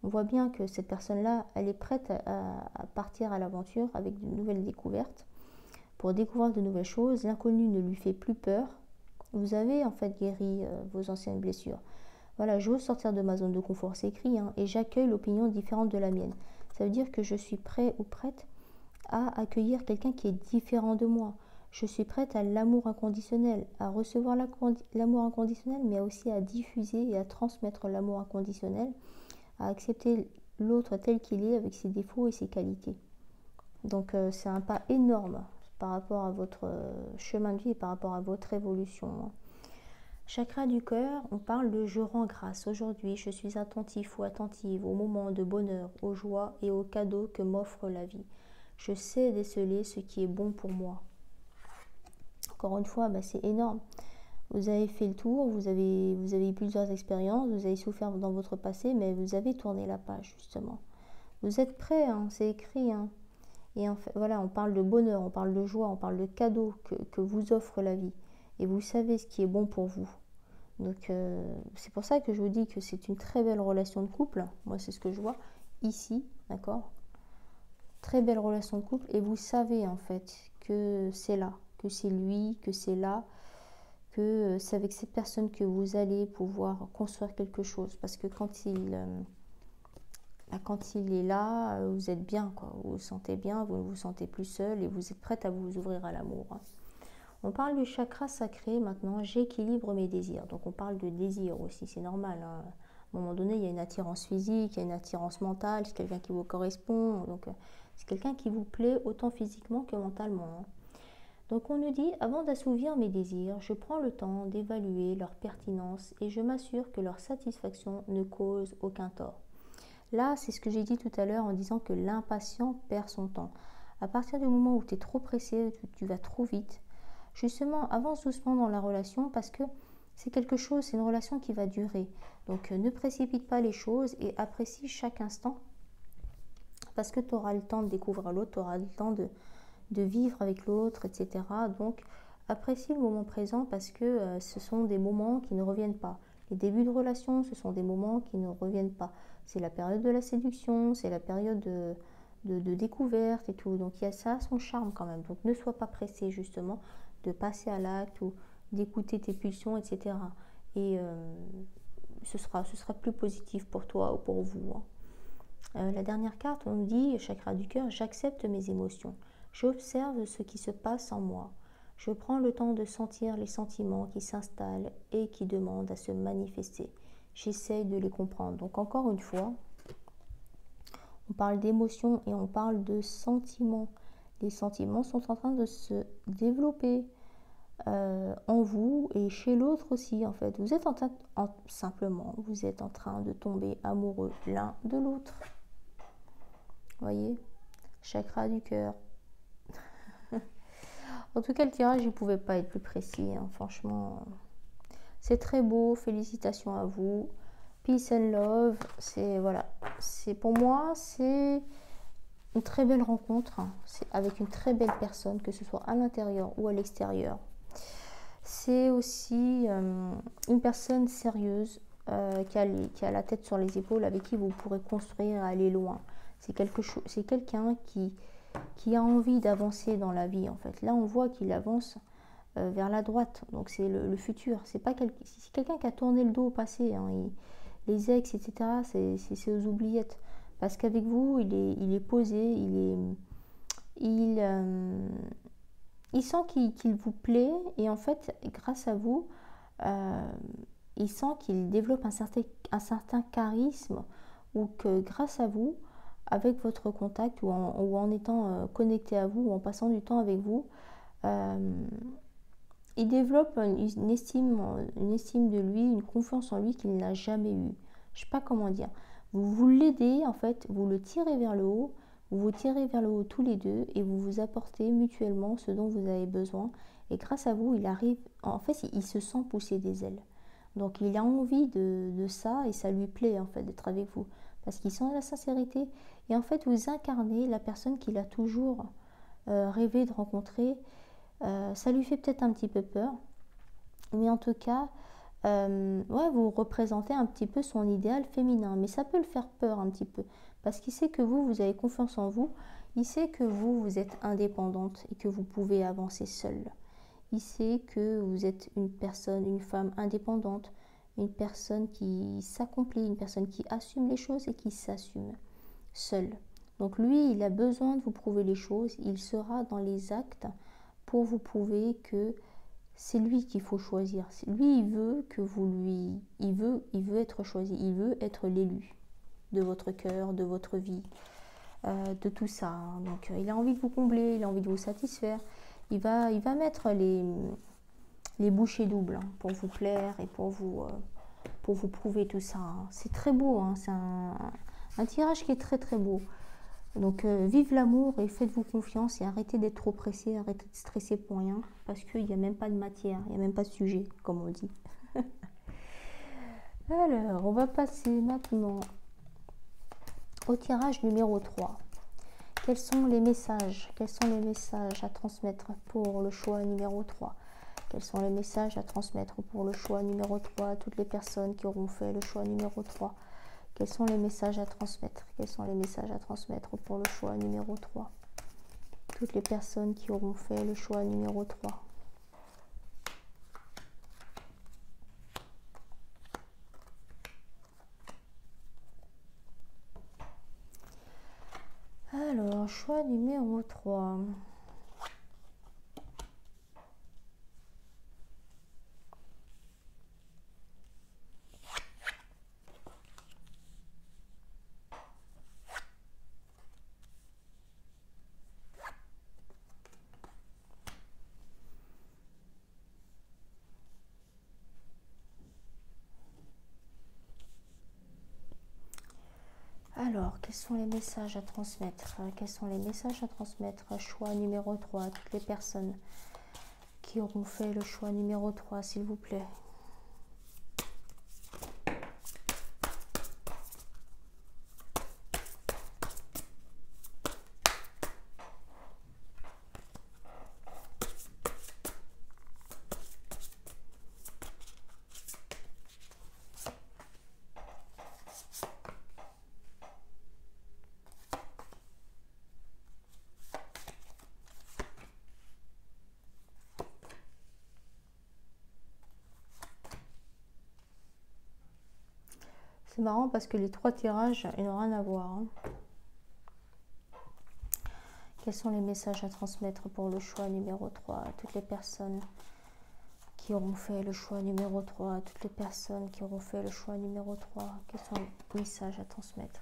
On voit bien que cette personne-là, elle est prête à partir à l'aventure avec de nouvelles découvertes, pour découvrir de nouvelles choses. L'inconnu ne lui fait plus peur. Vous avez en fait guéri vos anciennes blessures. Voilà, j'ose sortir de ma zone de confort, c'est écrit, hein, et j'accueille l'opinion différente de la mienne. Ça veut dire que je suis prêt ou prête à accueillir quelqu'un qui est différent de moi. Je suis prête à l'amour inconditionnel, à recevoir l'amour inconditionnel, mais aussi à diffuser et à transmettre l'amour inconditionnel, à accepter l'autre tel qu'il est avec ses défauts et ses qualités. Donc c'est un pas énorme par rapport à votre chemin de vie et par rapport à votre évolution. Chakra du cœur, on parle de je rends grâce. Aujourd'hui, je suis attentif ou attentive aux moments de bonheur, aux joies et aux cadeaux que m'offre la vie. Je sais déceler ce qui est bon pour moi. Encore une fois, c'est énorme. Vous avez fait le tour, vous avez eu plusieurs expériences, vous avez souffert dans votre passé, mais vous avez tourné la page, justement. Vous êtes prêts, hein, c'est écrit. Hein. Et en fait, voilà, on parle de bonheur, on parle de joie, on parle de cadeaux que vous offre la vie. Et vous savez ce qui est bon pour vous. Donc, c'est pour ça que je vous dis que c'est une très belle relation de couple. Moi, c'est ce que je vois ici, d'accord ? Très belle relation de couple. Et vous savez, en fait, que c'est là, que c'est lui, que c'est là, que c'est avec cette personne que vous allez pouvoir construire quelque chose. Parce que quand il est là, vous êtes bien, quoi. Vous vous sentez bien, vous ne vous sentez plus seul et vous êtes prête à vous ouvrir à l'amour. On parle du chakra sacré maintenant, j'équilibre mes désirs. Donc on parle de désir aussi, c'est normal. Hein. À un moment donné, il y a une attirance physique, il y a une attirance mentale, c'est quelqu'un qui vous correspond. Donc c'est quelqu'un qui vous plaît autant physiquement que mentalement. Hein. Donc on nous dit, avant d'assouvir mes désirs, je prends le temps d'évaluer leur pertinence et je m'assure que leur satisfaction ne cause aucun tort. Là, c'est ce que j'ai dit tout à l'heure en disant que l'impatient perd son temps. À partir du moment où tu es trop pressé, tu vas trop vite, justement, avance doucement dans la relation parce que c'est quelque chose, c'est une relation qui va durer. Donc ne précipite pas les choses et apprécie chaque instant parce que tu auras le temps de découvrir l'autre, tu auras le temps de vivre avec l'autre, etc. Donc apprécie le moment présent parce que ce sont des moments qui ne reviennent pas. Les débuts de relation, ce sont des moments qui ne reviennent pas. C'est la période de la séduction, c'est la période de découverte et tout. Donc ça a son charme quand même. Donc ne sois pas pressé justement de passer à l'acte ou d'écouter tes pulsions, etc. Et ce sera plus positif pour toi ou pour vous. Hein. La dernière carte, on nous dit, chakra du cœur, j'accepte mes émotions. J'observe ce qui se passe en moi. Je prends le temps de sentir les sentiments qui s'installent et qui demandent à se manifester. J'essaye de les comprendre. Donc encore une fois, on parle d'émotions et on parle de sentiments. Les sentiments sont en train de se développer en vous et chez l'autre aussi en fait. Vous êtes simplement, vous êtes en train de tomber amoureux l'un de l'autre. Voyez, chakra du cœur. En tout cas, le tirage, il ne pouvait pas être plus précis. Hein. Franchement, c'est très beau. Félicitations à vous. Peace and love. C'est pour moi, c'est une très belle rencontre. Hein. C'est avec une très belle personne, que ce soit à l'intérieur ou à l'extérieur. C'est aussi une personne sérieuse qui a la tête sur les épaules, avec qui vous pourrez construire, aller loin. C'est quelqu'un qui a envie d'avancer dans la vie en fait. Là on voit qu'il avance vers la droite, donc c'est le futur. C'est quelqu'un qui a tourné le dos au passé. Hein. Les ex, etc., c'est aux oubliettes. Parce qu'avec vous, il est posé, il sent qu'il vous plaît et en fait, grâce à vous, il sent qu'il développe un certain charisme ou que grâce à vous, avec votre contact ou en étant connecté à vous ou en passant du temps avec vous, il développe une estime de lui, une confiance en lui qu'il n'a jamais eue. Je ne sais pas comment dire. Vous l'aidez, en fait, vous le tirez vers le haut, vous vous tirez vers le haut tous les deux et vous vous apportez mutuellement ce dont vous avez besoin. Et grâce à vous, il arrive, en fait, il se sent pousser des ailes. Donc il a envie de ça et ça lui plaît en fait d'être avec vous. Parce qu'il sent la sincérité. Et en fait, vous incarnez la personne qu'il a toujours rêvé de rencontrer. Ça lui fait peut-être un petit peu peur. Mais en tout cas, ouais, vous représentez un petit peu son idéal féminin. Mais ça peut le faire peur un petit peu. Parce qu'il sait que vous avez confiance en vous. Il sait que vous êtes indépendante et que vous pouvez avancer seule. Il sait que vous êtes une personne, une femme indépendante, une personne qui s'accomplit, une personne qui assume les choses et qui s'assume seule. Donc lui, il a besoin de vous prouver les choses. Il sera dans les actes pour vous prouver que c'est lui qu'il faut choisir. Lui, il veut que vous lui... Il veut être choisi. Il veut être l'élu de votre cœur, de votre vie, de tout ça. Donc il a envie de vous combler, il a envie de vous satisfaire. Il va mettre les bouchées doubles pour vous plaire et pour vous prouver tout ça. C'est très beau, c'est un tirage qui est très très beau. Donc vive l'amour et faites-vous confiance et arrêtez d'être trop pressé, arrêtez de stresser pour rien parce qu'il n'y a même pas de matière, il n'y a même pas de sujet comme on dit. Alors, on va passer maintenant au tirage numéro 3. Quels sont les messages à transmettre pour le choix numéro 3? Quels sont les messages à transmettre pour le choix numéro 3 à toutes les personnes qui auront fait le choix numéro 3? Quels sont les messages à transmettre? Quels sont les messages à transmettre pour le choix numéro 3? Toutes les personnes qui auront fait le choix numéro 3. Alors, choix numéro 3. Alors, quels sont les messages à transmettre? Quels sont les messages à transmettre? Choix numéro 3 à toutes les personnes qui auront fait le choix numéro 3, s'il vous plaît. C'est marrant parce que les 3 tirages, ils n'ont rien à voir. Quels sont les messages à transmettre pour le choix numéro 3 à toutes les personnes qui auront fait le choix numéro 3, à toutes les personnes qui auront fait le choix numéro 3? Quels sont les messages à transmettre?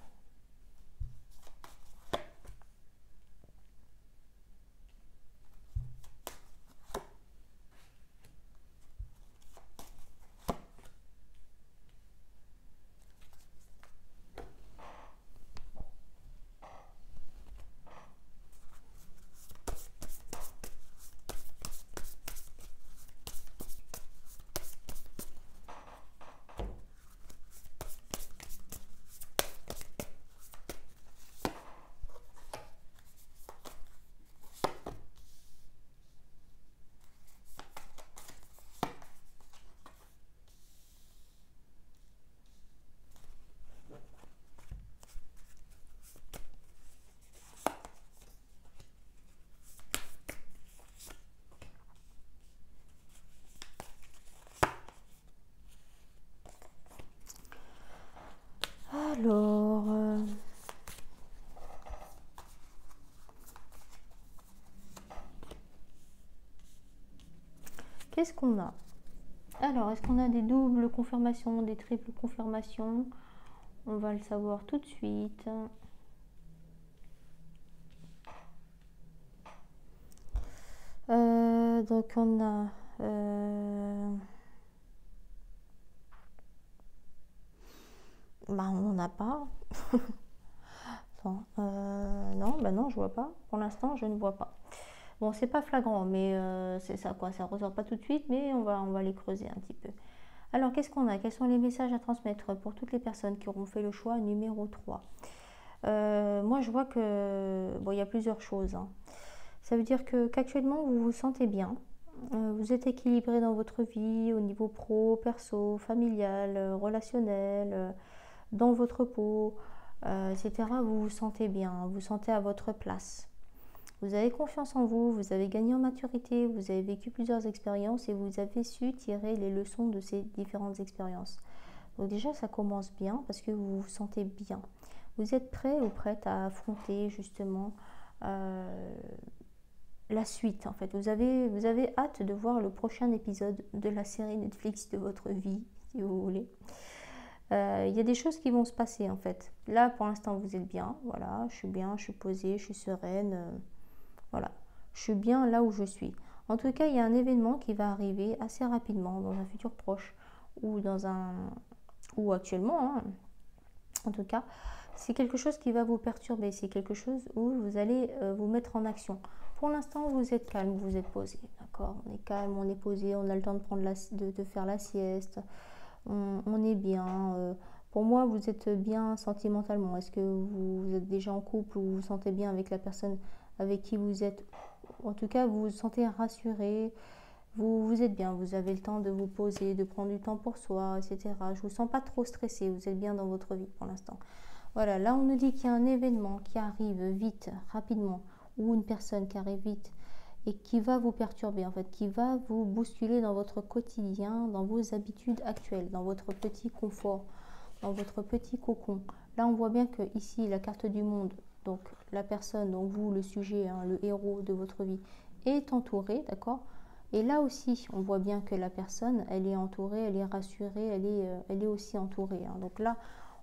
Alors, qu'est-ce qu'on a? Alors, est-ce qu'on a des doubles confirmations, des triples confirmations? On va le savoir tout de suite. Donc, on a Bah, on n'en a pas. Attends, non, bah non, je vois pas. Pour l'instant, je ne vois pas. Bon, c'est pas flagrant, mais c'est ça quoi. Ça ressort pas tout de suite, mais on va les creuser un petit peu. Alors, qu'est-ce qu'on a? Quels sont les messages à transmettre pour toutes les personnes qui auront fait le choix numéro 3? Moi, je vois que bon, il y a plusieurs choses, hein. Ça veut dire qu'actuellement, vous vous sentez bien. Vous êtes équilibré dans votre vie au niveau pro, perso, familial, relationnel, dans votre peau, etc. Vous vous sentez bien, vous vous sentez à votre place. Vous avez confiance en vous, vous avez gagné en maturité, vous avez vécu plusieurs expériences et vous avez su tirer les leçons de ces différentes expériences. Donc déjà, ça commence bien parce que vous vous sentez bien. Vous êtes prêt ou prête à affronter justement la suite en fait. Vous avez hâte de voir le prochain épisode de la série Netflix de votre vie, si vous voulez. Il y a des choses qui vont se passer en fait. Là, pour l'instant, vous êtes bien. Voilà, je suis bien, je suis posée, je suis sereine. Voilà, je suis bien là où je suis. En tout cas, il y a un événement qui va arriver assez rapidement, dans un futur proche ou ou actuellement, hein. En tout cas, c'est quelque chose qui va vous perturber. C'est quelque chose où vous allez vous mettre en action. Pour l'instant, vous êtes calme, vous êtes posé, d'accord? On est calme, on est posé, on a le temps de de faire la sieste. On est bien. Pour moi, vous êtes bien sentimentalement. Est-ce que vous êtes déjà en couple ou vous vous sentez bien avec la personne avec qui vous êtes? En tout cas, vous vous sentez rassuré. Vous êtes bien. Vous avez le temps de vous poser, de prendre du temps pour soi, etc. Je ne vous sens pas trop stressé. Vous êtes bien dans votre vie pour l'instant. Voilà, là, on nous dit qu'il y a un événement qui arrive vite, rapidement, ou une personne qui arrive vite et qui va vous perturber, en fait, qui va vous bousculer dans votre quotidien, dans vos habitudes actuelles, dans votre petit confort, dans votre petit cocon. Là, on voit bien que ici, la carte du monde, donc la personne, donc vous, le sujet, hein, le héros de votre vie, est entourée, d'accord? Et là aussi, on voit bien que la personne, elle est entourée, elle est rassurée, elle est aussi entourée, hein. Donc là,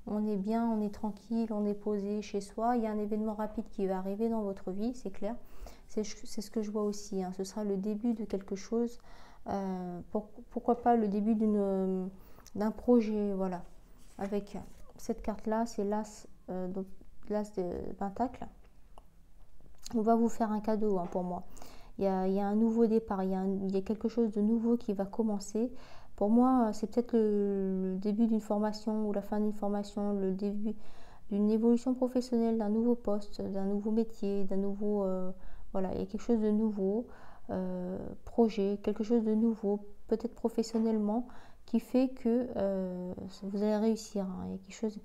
on est bien, on est tranquille, on est posé chez soi. Il y a un événement rapide qui va arriver dans votre vie, c'est clair. C'est ce que je vois aussi, hein. Ce sera le début de quelque chose. Pourquoi pas le début d'un projet, voilà. Avec cette carte-là, c'est l'As de Pentacle. On va vous faire un cadeau, hein, pour moi. Il y a un nouveau départ, il y a quelque chose de nouveau qui va commencer. Pour moi, c'est peut-être le début d'une formation ou la fin d'une formation, le début d'une évolution professionnelle, d'un nouveau poste, d'un nouveau métier, d'un nouveau... voilà, il y a quelque chose de nouveau, projet, quelque chose de nouveau, peut-être professionnellement, qui fait que vous allez réussir, hein. Il y a quelque chose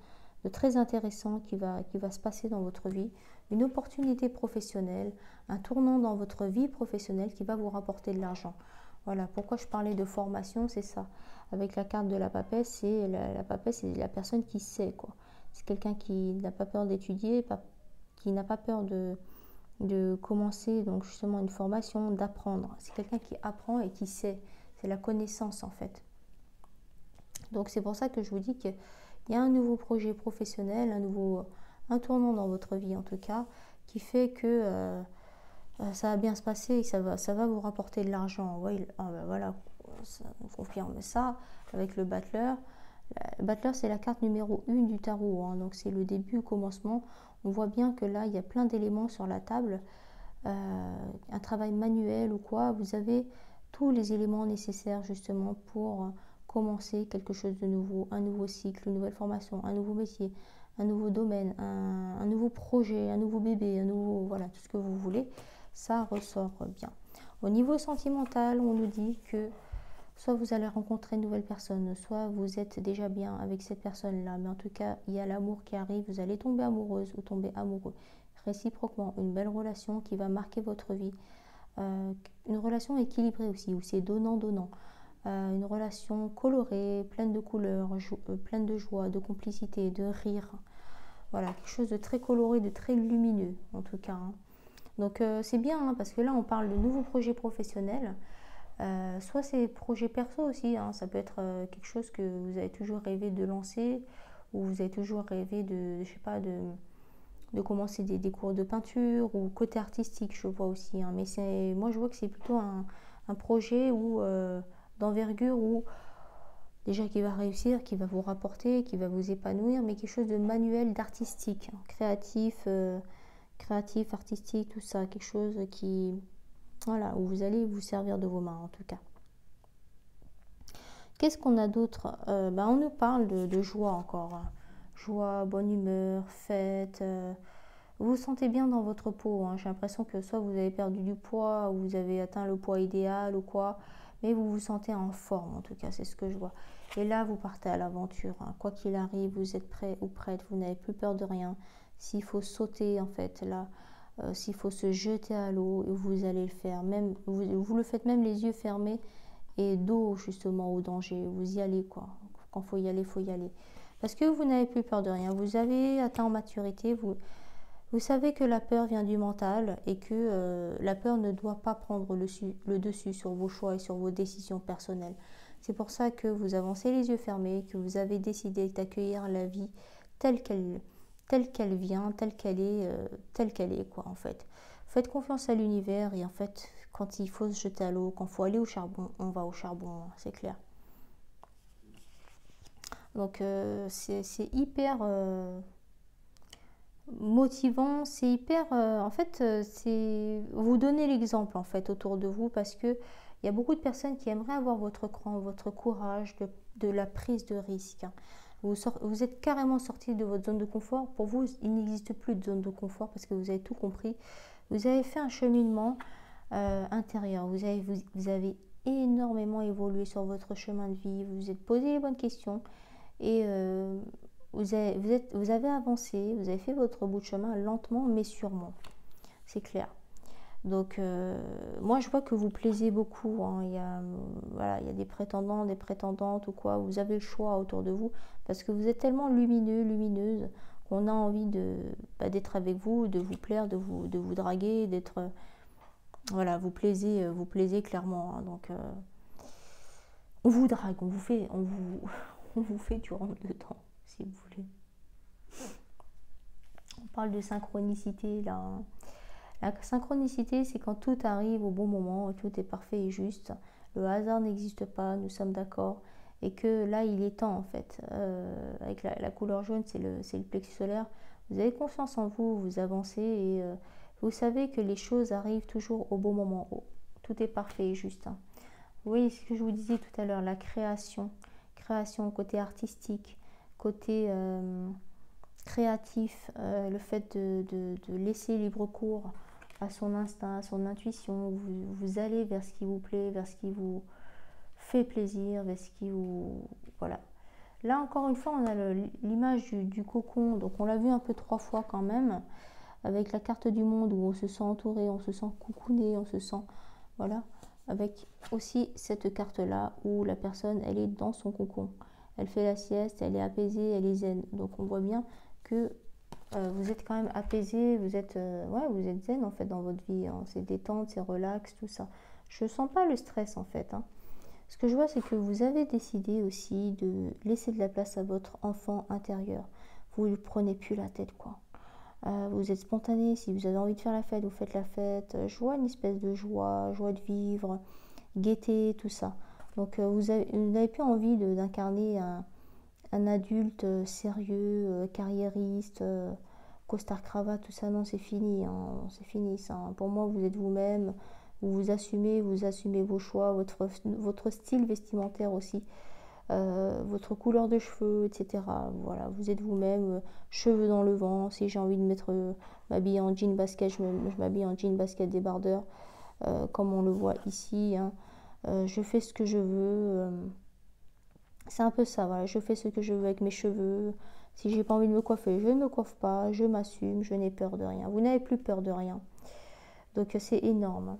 de très intéressant qui va se passer dans votre vie, une opportunité professionnelle, un tournant dans votre vie professionnelle qui va vous rapporter de l'argent. Voilà, pourquoi je parlais de formation, c'est ça. Avec la carte de la papesse, c'est la papesse, c'est la personne qui sait, quoi. C'est quelqu'un qui n'a pas peur d'étudier, qui n'a pas peur de commencer donc justement une formation, d'apprendre. C'est quelqu'un qui apprend et qui sait. C'est la connaissance en fait. Donc c'est pour ça que je vous dis qu'il y a un nouveau projet professionnel, un tournant dans votre vie en tout cas, qui fait que ça va bien se passer et ça va vous rapporter de l'argent. Oui, voilà, ça confirme ça avec le Battleur. Le Battleur, c'est la carte numéro 1 du tarot, hein, donc c'est le début, au commencement. On voit bien que là, il y a plein d'éléments sur la table. Un travail manuel ou quoi, vous avez tous les éléments nécessaires justement pour commencer quelque chose de nouveau, un nouveau cycle, une nouvelle formation, un nouveau métier, un nouveau domaine, un nouveau projet, un nouveau bébé, voilà, tout ce que vous voulez, ça ressort bien. Au niveau sentimental, on nous dit que soit vous allez rencontrer une nouvelle personne, soit vous êtes déjà bien avec cette personne-là, mais en tout cas, il y a l'amour qui arrive, vous allez tomber amoureuse ou tomber amoureux. Réciproquement, une belle relation qui va marquer votre vie. Une relation équilibrée aussi, où c'est donnant-donnant. Une relation colorée, pleine de couleurs, pleine de joie, de complicité, de rire. Voilà, quelque chose de très coloré, de très lumineux en tout cas, hein. Donc c'est bien, hein, parce que là on parle de nouveaux projets professionnels. Soit c'est projets perso aussi, hein, ça peut être quelque chose que vous avez toujours rêvé de lancer, ou vous avez toujours rêvé je sais pas, de commencer des cours de peinture ou côté artistique, je vois aussi, hein. Mais moi je vois que c'est plutôt un un projet d'envergure où déjà qui va réussir, qui va vous rapporter, qui va vous épanouir, mais quelque chose de manuel, d'artistique, créatif, créatif, artistique, tout ça, quelque chose qui, voilà, où vous allez vous servir de vos mains en tout cas. Qu'est-ce qu'on a d'autre? On nous parle de joie encore, hein. Joie, bonne humeur, fête. Vous vous sentez bien dans votre peau, hein. J'ai l'impression que soit vous avez perdu du poids, ou vous avez atteint le poids idéal ou quoi, mais vous vous sentez en forme en tout cas, c'est ce que je vois. Et là, vous partez à l'aventure, hein. Quoi qu'il arrive, vous êtes prêt ou prête, vous n'avez plus peur de rien. S'il faut sauter en fait, là, s'il faut se jeter à l'eau, vous allez le faire. Même, vous le faites même les yeux fermés et dos justement au danger. Vous y allez quoi. Quand il faut y aller, il faut y aller. Parce que vous n'avez plus peur de rien. Vous avez atteint en maturité, vous savez que la peur vient du mental et que la peur ne doit pas prendre le dessus sur vos choix et sur vos décisions personnelles. C'est pour ça que vous avancez les yeux fermés, que vous avez décidé d'accueillir la vie telle qu'elle vient, telle qu'elle est quoi en fait. Faites confiance à l'univers et en fait, quand il faut se jeter à l'eau, quand il faut aller au charbon, on va au charbon, c'est clair. Donc c'est hyper motivant, c'est hyper en fait c'est vous donner l'exemple en fait autour de vous parce que il y a beaucoup de personnes qui aimeraient avoir votre cran, votre courage de la prise de risque. Vous êtes carrément sorti de votre zone de confort. Pour vous, il n'existe plus de zone de confort parce que vous avez tout compris. Vous avez fait un cheminement intérieur. Vous avez énormément évolué sur votre chemin de vie. Vous vous êtes posé les bonnes questions et vous avez avancé. Vous avez fait votre bout de chemin lentement mais sûrement. C'est clair. Donc, moi, je vois que vous plaisez beaucoup, hein. Voilà, il y a des prétendants, des prétendantes ou quoi. Vous avez le choix autour de vous parce que vous êtes tellement lumineux, lumineuse qu'on a envie d'être avec vous, de vous plaire, de vous draguer, d'être... voilà, vous plaisez clairement, hein. Donc, on vous drague, on vous fait du rentre dedans, si vous voulez. On parle de synchronicité, là, hein. La synchronicité, c'est quand tout arrive au bon moment, tout est parfait et juste. Le hasard n'existe pas, nous sommes d'accord. Et que là, il est temps, en fait. Avec la couleur jaune, c'est le plexus solaire. Vous avez confiance en vous, vous avancez et vous savez que les choses arrivent toujours au bon moment. Tout est parfait et juste, hein. Vous voyez ce que je vous disais tout à l'heure, la création. Création, côté artistique, côté créatif, le fait de laisser libre cours à son instinct, à son intuition. Vous allez vers ce qui vous plaît, vers ce qui vous fait plaisir, vers ce qui vous... Voilà. Là, encore une fois, on a l'image du cocon. Donc, on l'a vu un peu 3 fois quand même, avec la carte du monde où on se sent entouré, on se sent coucouné, on se sent... Voilà. Avec aussi cette carte-là où la personne, elle est dans son cocon. Elle fait la sieste, elle est apaisée, elle est zen. Donc, on voit bien que vous êtes quand même apaisé, vous êtes zen en fait dans votre vie, hein. C'est détente, c'est relax, tout ça. Je ne sens pas le stress en fait, hein. Ce que je vois, c'est que vous avez décidé aussi de laisser de la place à votre enfant intérieur. Vous ne lui prenez plus la tête, quoi. Vous êtes spontané, si vous avez envie de faire la fête, vous faites la fête. Je vois une espèce de joie de vivre, gaieté, tout ça. Donc vous n'avez plus envie d'incarner un adulte sérieux, carriériste, costard cravate, tout ça, non, c'est fini, hein, c'est fini ça, hein. Pour moi, vous êtes vous-même, vous assumez vos choix, votre style vestimentaire aussi, votre couleur de cheveux, etc. Voilà, vous êtes vous-même, cheveux dans le vent. Si j'ai envie de m'habiller en jean basket, je m'habille en jean basket débardeur, comme on le voit ici, hein. Je fais ce que je veux. C'est un peu ça, voilà, je fais ce que je veux avec mes cheveux. Si j'ai pas envie de me coiffer, je ne me coiffe pas, je m'assume, je n'ai peur de rien. Vous n'avez plus peur de rien. Donc c'est énorme.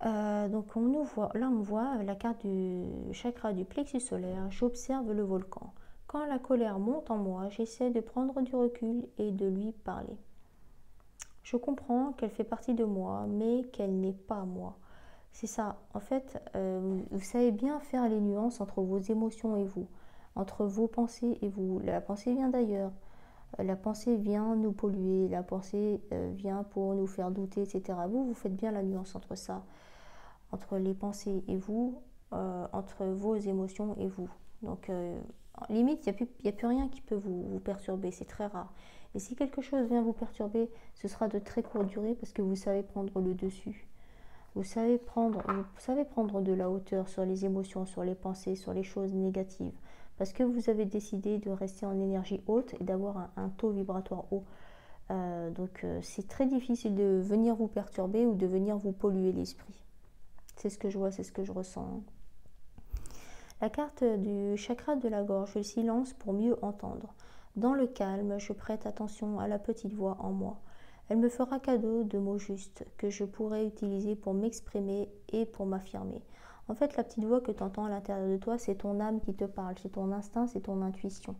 Donc on voit la carte du chakra du plexus solaire. J'observe le volcan. Quand la colère monte en moi, j'essaie de prendre du recul et de lui parler. Je comprends qu'elle fait partie de moi, mais qu'elle n'est pas moi. C'est ça. En fait, vous savez bien faire les nuances entre vos émotions et vous, entre vos pensées et vous. La pensée vient d'ailleurs. La pensée vient nous polluer, la pensée vient pour nous faire douter, etc. Vous faites bien la nuance entre ça. entre les pensées et vous, entre vos émotions et vous. Donc, limite, il n'y a plus rien qui peut vous perturber, c'est très rare. Et si quelque chose vient vous perturber, ce sera de très courte durée parce que vous savez prendre le dessus. Vous savez prendre de la hauteur sur les émotions, sur les pensées, sur les choses négatives. Parce que vous avez décidé de rester en énergie haute et d'avoir un taux vibratoire haut. Donc c'est très difficile de venir vous perturber ou de venir vous polluer l'esprit. C'est ce que je vois, c'est ce que je ressens. La carte du chakra de la gorge, le silence pour mieux entendre. Dans le calme, je prête attention à la petite voix en moi. Elle me fera cadeau de mots justes que je pourrai utiliser pour m'exprimer et pour m'affirmer. En fait, la petite voix que tu entends à l'intérieur de toi, c'est ton âme qui te parle, c'est ton instinct, c'est ton intuition.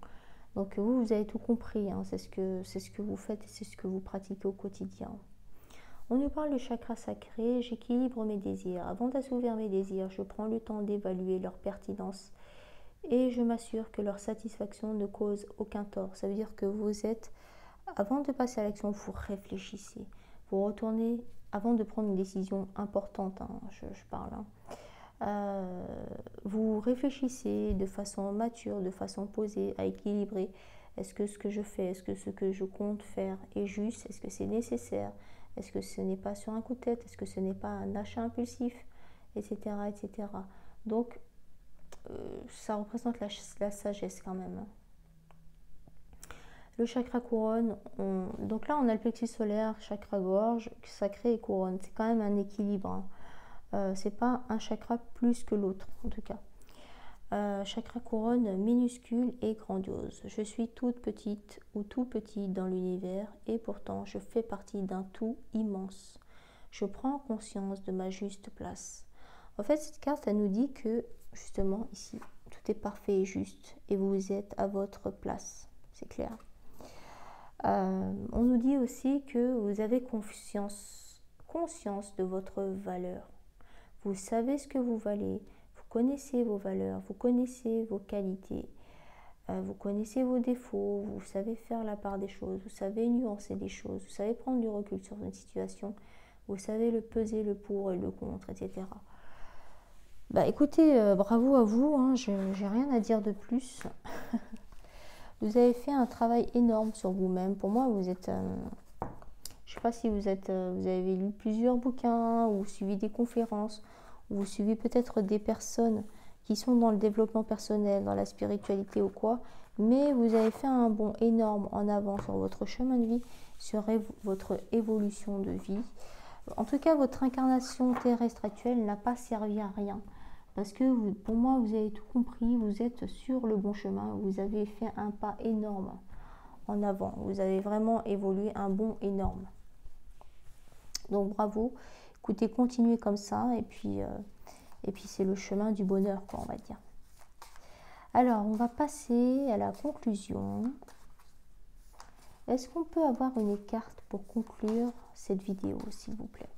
Donc vous avez tout compris, hein, c'est ce que vous faites et c'est ce que vous pratiquez au quotidien. On nous parle de chakra sacré, j'équilibre mes désirs. Avant d'assouvir mes désirs, je prends le temps d'évaluer leur pertinence et je m'assure que leur satisfaction ne cause aucun tort. Ça veut dire que vous êtes, avant de passer à l'action, vous réfléchissez. Vous retournez, avant de prendre une décision importante, hein, je parle, vous réfléchissez de façon mature, de façon posée, à équilibrer. Est-ce que ce que je fais, est-ce que ce que je compte faire est juste? Est-ce que c'est nécessaire? Est-ce que ce n'est pas sur un coup de tête? Est-ce que ce n'est pas un achat impulsif? Etc. etc. Donc, ça représente la sagesse quand même. Le chakra couronne, donc là on a le plexus solaire, chakra gorge, sacré et couronne. C'est quand même un équilibre. C'est pas un chakra plus que l'autre en tout cas. Chakra couronne minuscule et grandiose. Je suis toute petite ou tout petit dans l'univers et pourtant je fais partie d'un tout immense. Je prends conscience de ma juste place. En fait, cette carte, elle nous dit que justement ici, tout est parfait et juste et vous êtes à votre place. C'est clair. On nous dit aussi que vous avez conscience de votre valeur. Vous savez ce que vous valez. Vous connaissez vos valeurs, vous connaissez vos qualités, vous connaissez vos défauts, vous savez faire la part des choses, vous savez nuancer les choses, vous savez prendre du recul sur une situation, vous savez le peser, le pour et le contre, etc. Bah écoutez, bravo à vous, hein, j'ai rien à dire de plus. Vous avez fait un travail énorme sur vous-même. Pour moi, vous êtes... je ne sais pas si vous avez lu plusieurs bouquins ou suivi des conférences, ou vous suivez peut-être des personnes qui sont dans le développement personnel, dans la spiritualité ou quoi, mais vous avez fait un bond énorme en avant sur votre chemin de vie, sur votre évolution de vie. En tout cas, votre incarnation terrestre actuelle n'a pas servi à rien. Parce que pour moi, vous avez tout compris, vous êtes sur le bon chemin, vous avez fait un pas énorme en avant. Vous avez vraiment évolué un bond énorme. Donc bravo, écoutez, continuez comme ça et puis c'est le chemin du bonheur, quoi, on va dire. Alors, on va passer à la conclusion. Est-ce qu'on peut avoir une carte pour conclure cette vidéo, s'il vous plaît?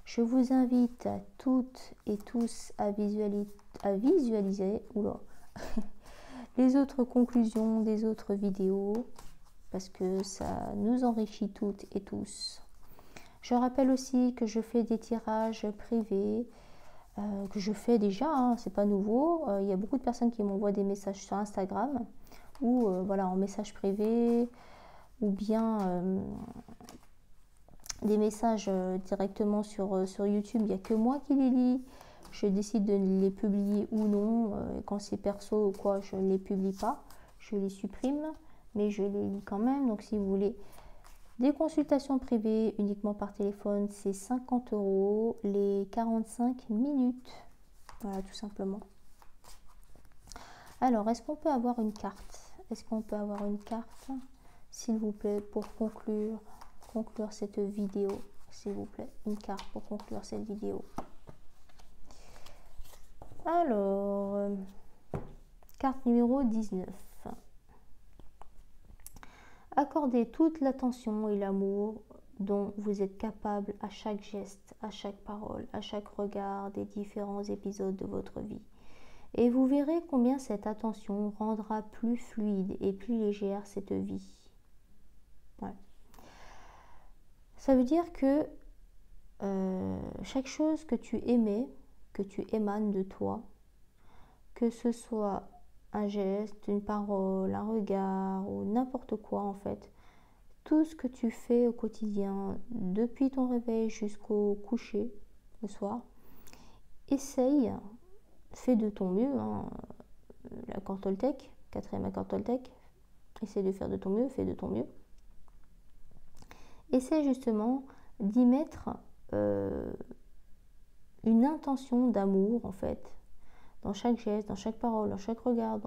Je vous invite à toutes et tous à visualiser les autres conclusions des autres vidéos parce que ça nous enrichit toutes et tous. Je rappelle aussi que je fais des tirages privés, que je fais déjà, hein, c'est pas nouveau. Il y a beaucoup de personnes qui m'envoient des messages sur Instagram ou voilà, en message privé ou bien des messages directement sur YouTube. Il n'y a que moi qui les lis. Je décide de les publier ou non. Quand c'est perso ou quoi, je ne les publie pas. Je les supprime, mais je les lis quand même. Donc si vous voulez des consultations privées uniquement par téléphone, c'est 50 € les 45 minutes. Voilà, tout simplement. Alors, est-ce qu'on peut avoir une carte? Est-ce qu'on peut avoir une carte, s'il vous plaît, pour conclure cette vidéo, s'il vous plaît, une carte pour conclure cette vidéo. Alors, carte numéro 19. Accordez toute l'attention et l'amour dont vous êtes capable à chaque geste, à chaque parole, à chaque regard des différents épisodes de votre vie. Et vous verrez combien cette attention rendra plus fluide et plus légère cette vie. Ouais. Ça veut dire que chaque chose que tu émets, que tu émanes de toi, que ce soit un geste, une parole, un regard ou n'importe quoi en fait, tout ce que tu fais au quotidien, depuis ton réveil jusqu'au coucher le soir, essaye, fais de ton mieux, hein, l'accord Toltec, 4e accord Toltec, essaye de faire de ton mieux, fais de ton mieux. Essaie justement d'y mettre une intention d'amour en fait, dans chaque geste, dans chaque parole, dans chaque regard,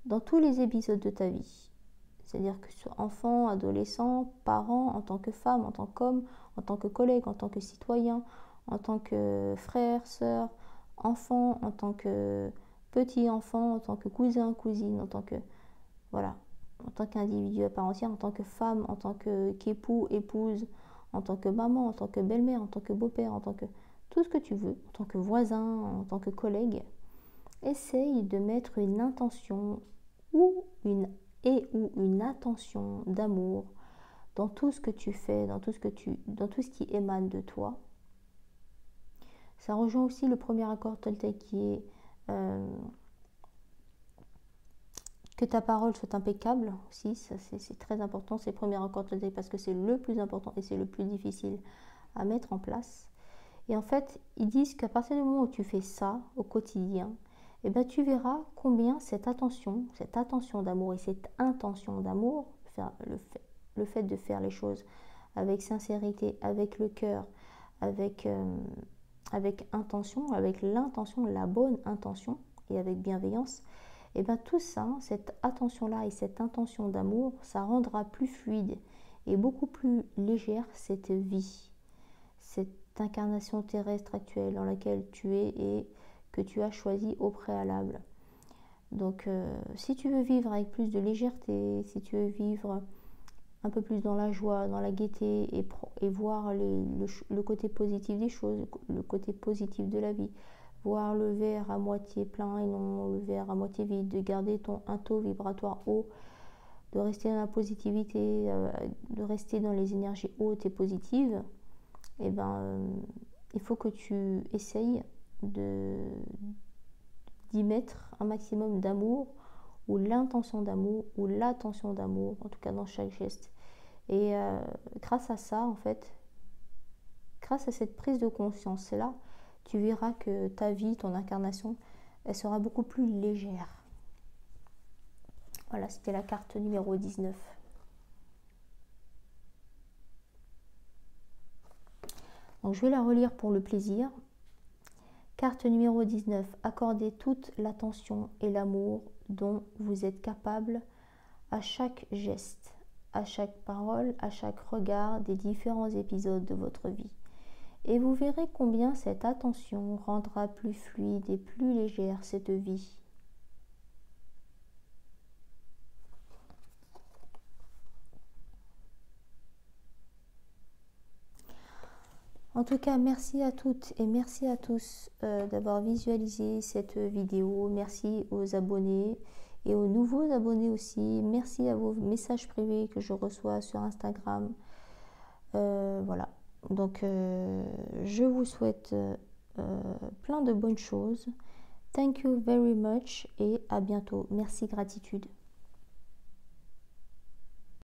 dans tous les épisodes de ta vie. C'est-à-dire que tu sois enfant, adolescent, parent, en tant que femme, en tant qu'homme, en tant que collègue, en tant que citoyen, en tant que frère, sœur, enfant, en tant que petit enfant, en tant que cousin, cousine, en tant que voilà, en tant qu'individu à part entière, en tant que femme, en tant qu'époux, épouse, en tant que maman, en tant que belle-mère, en tant que beau-père, en tant que tout ce que tu veux, en tant que voisin, en tant que collègue, essaye de mettre une intention ou une attention d'amour dans tout ce que tu fais, dans tout ce qui émane de toi. Ça rejoint aussi le premier accord Toltec qui est que ta parole soit impeccable aussi, ça c'est très important, c'est le premier accord Toltec parce que c'est le plus important et c'est le plus difficile à mettre en place. Et en fait, ils disent qu'à partir du moment où tu fais ça au quotidien, eh ben, tu verras combien cette attention d'amour et cette intention d'amour, le fait de faire les choses avec sincérité, avec le cœur, avec intention, avec l'intention, la bonne intention et avec bienveillance, et bien tout ça, cette attention-là et cette intention d'amour, ça rendra plus fluide et beaucoup plus légère cette vie, cette incarnation terrestre actuelle dans laquelle tu es et que tu as choisi au préalable. Donc si tu veux vivre avec plus de légèreté, si tu veux vivre un peu plus dans la joie, dans la gaieté et voir le côté positif des choses, le côté positif de la vie, voir le verre à moitié plein et non le verre à moitié vide, de garder un taux vibratoire haut, de rester dans la positivité, de rester dans les énergies hautes et positives, et ben, il faut que tu essayes d'y mettre un maximum d'amour ou l'intention d'amour ou l'attention d'amour, en tout cas dans chaque geste. Et grâce à ça, en fait, grâce à cette prise de conscience-là, tu verras que ta vie, ton incarnation, elle sera beaucoup plus légère. Voilà, c'était la carte numéro 19. Donc je vais la relire pour le plaisir. Carte numéro 19. Accordez toute l'attention et l'amour dont vous êtes capable à chaque geste, à chaque parole, à chaque regard des différents épisodes de votre vie. Et vous verrez combien cette attention rendra plus fluide et plus légère cette vie. En tout cas, merci à toutes et merci à tous d'avoir visualisé cette vidéo. Merci aux abonnés et aux nouveaux abonnés aussi. Merci à vos messages privés que je reçois sur Instagram. Voilà. Donc, je vous souhaite plein de bonnes choses. Thank you very much et à bientôt. Merci, gratitude.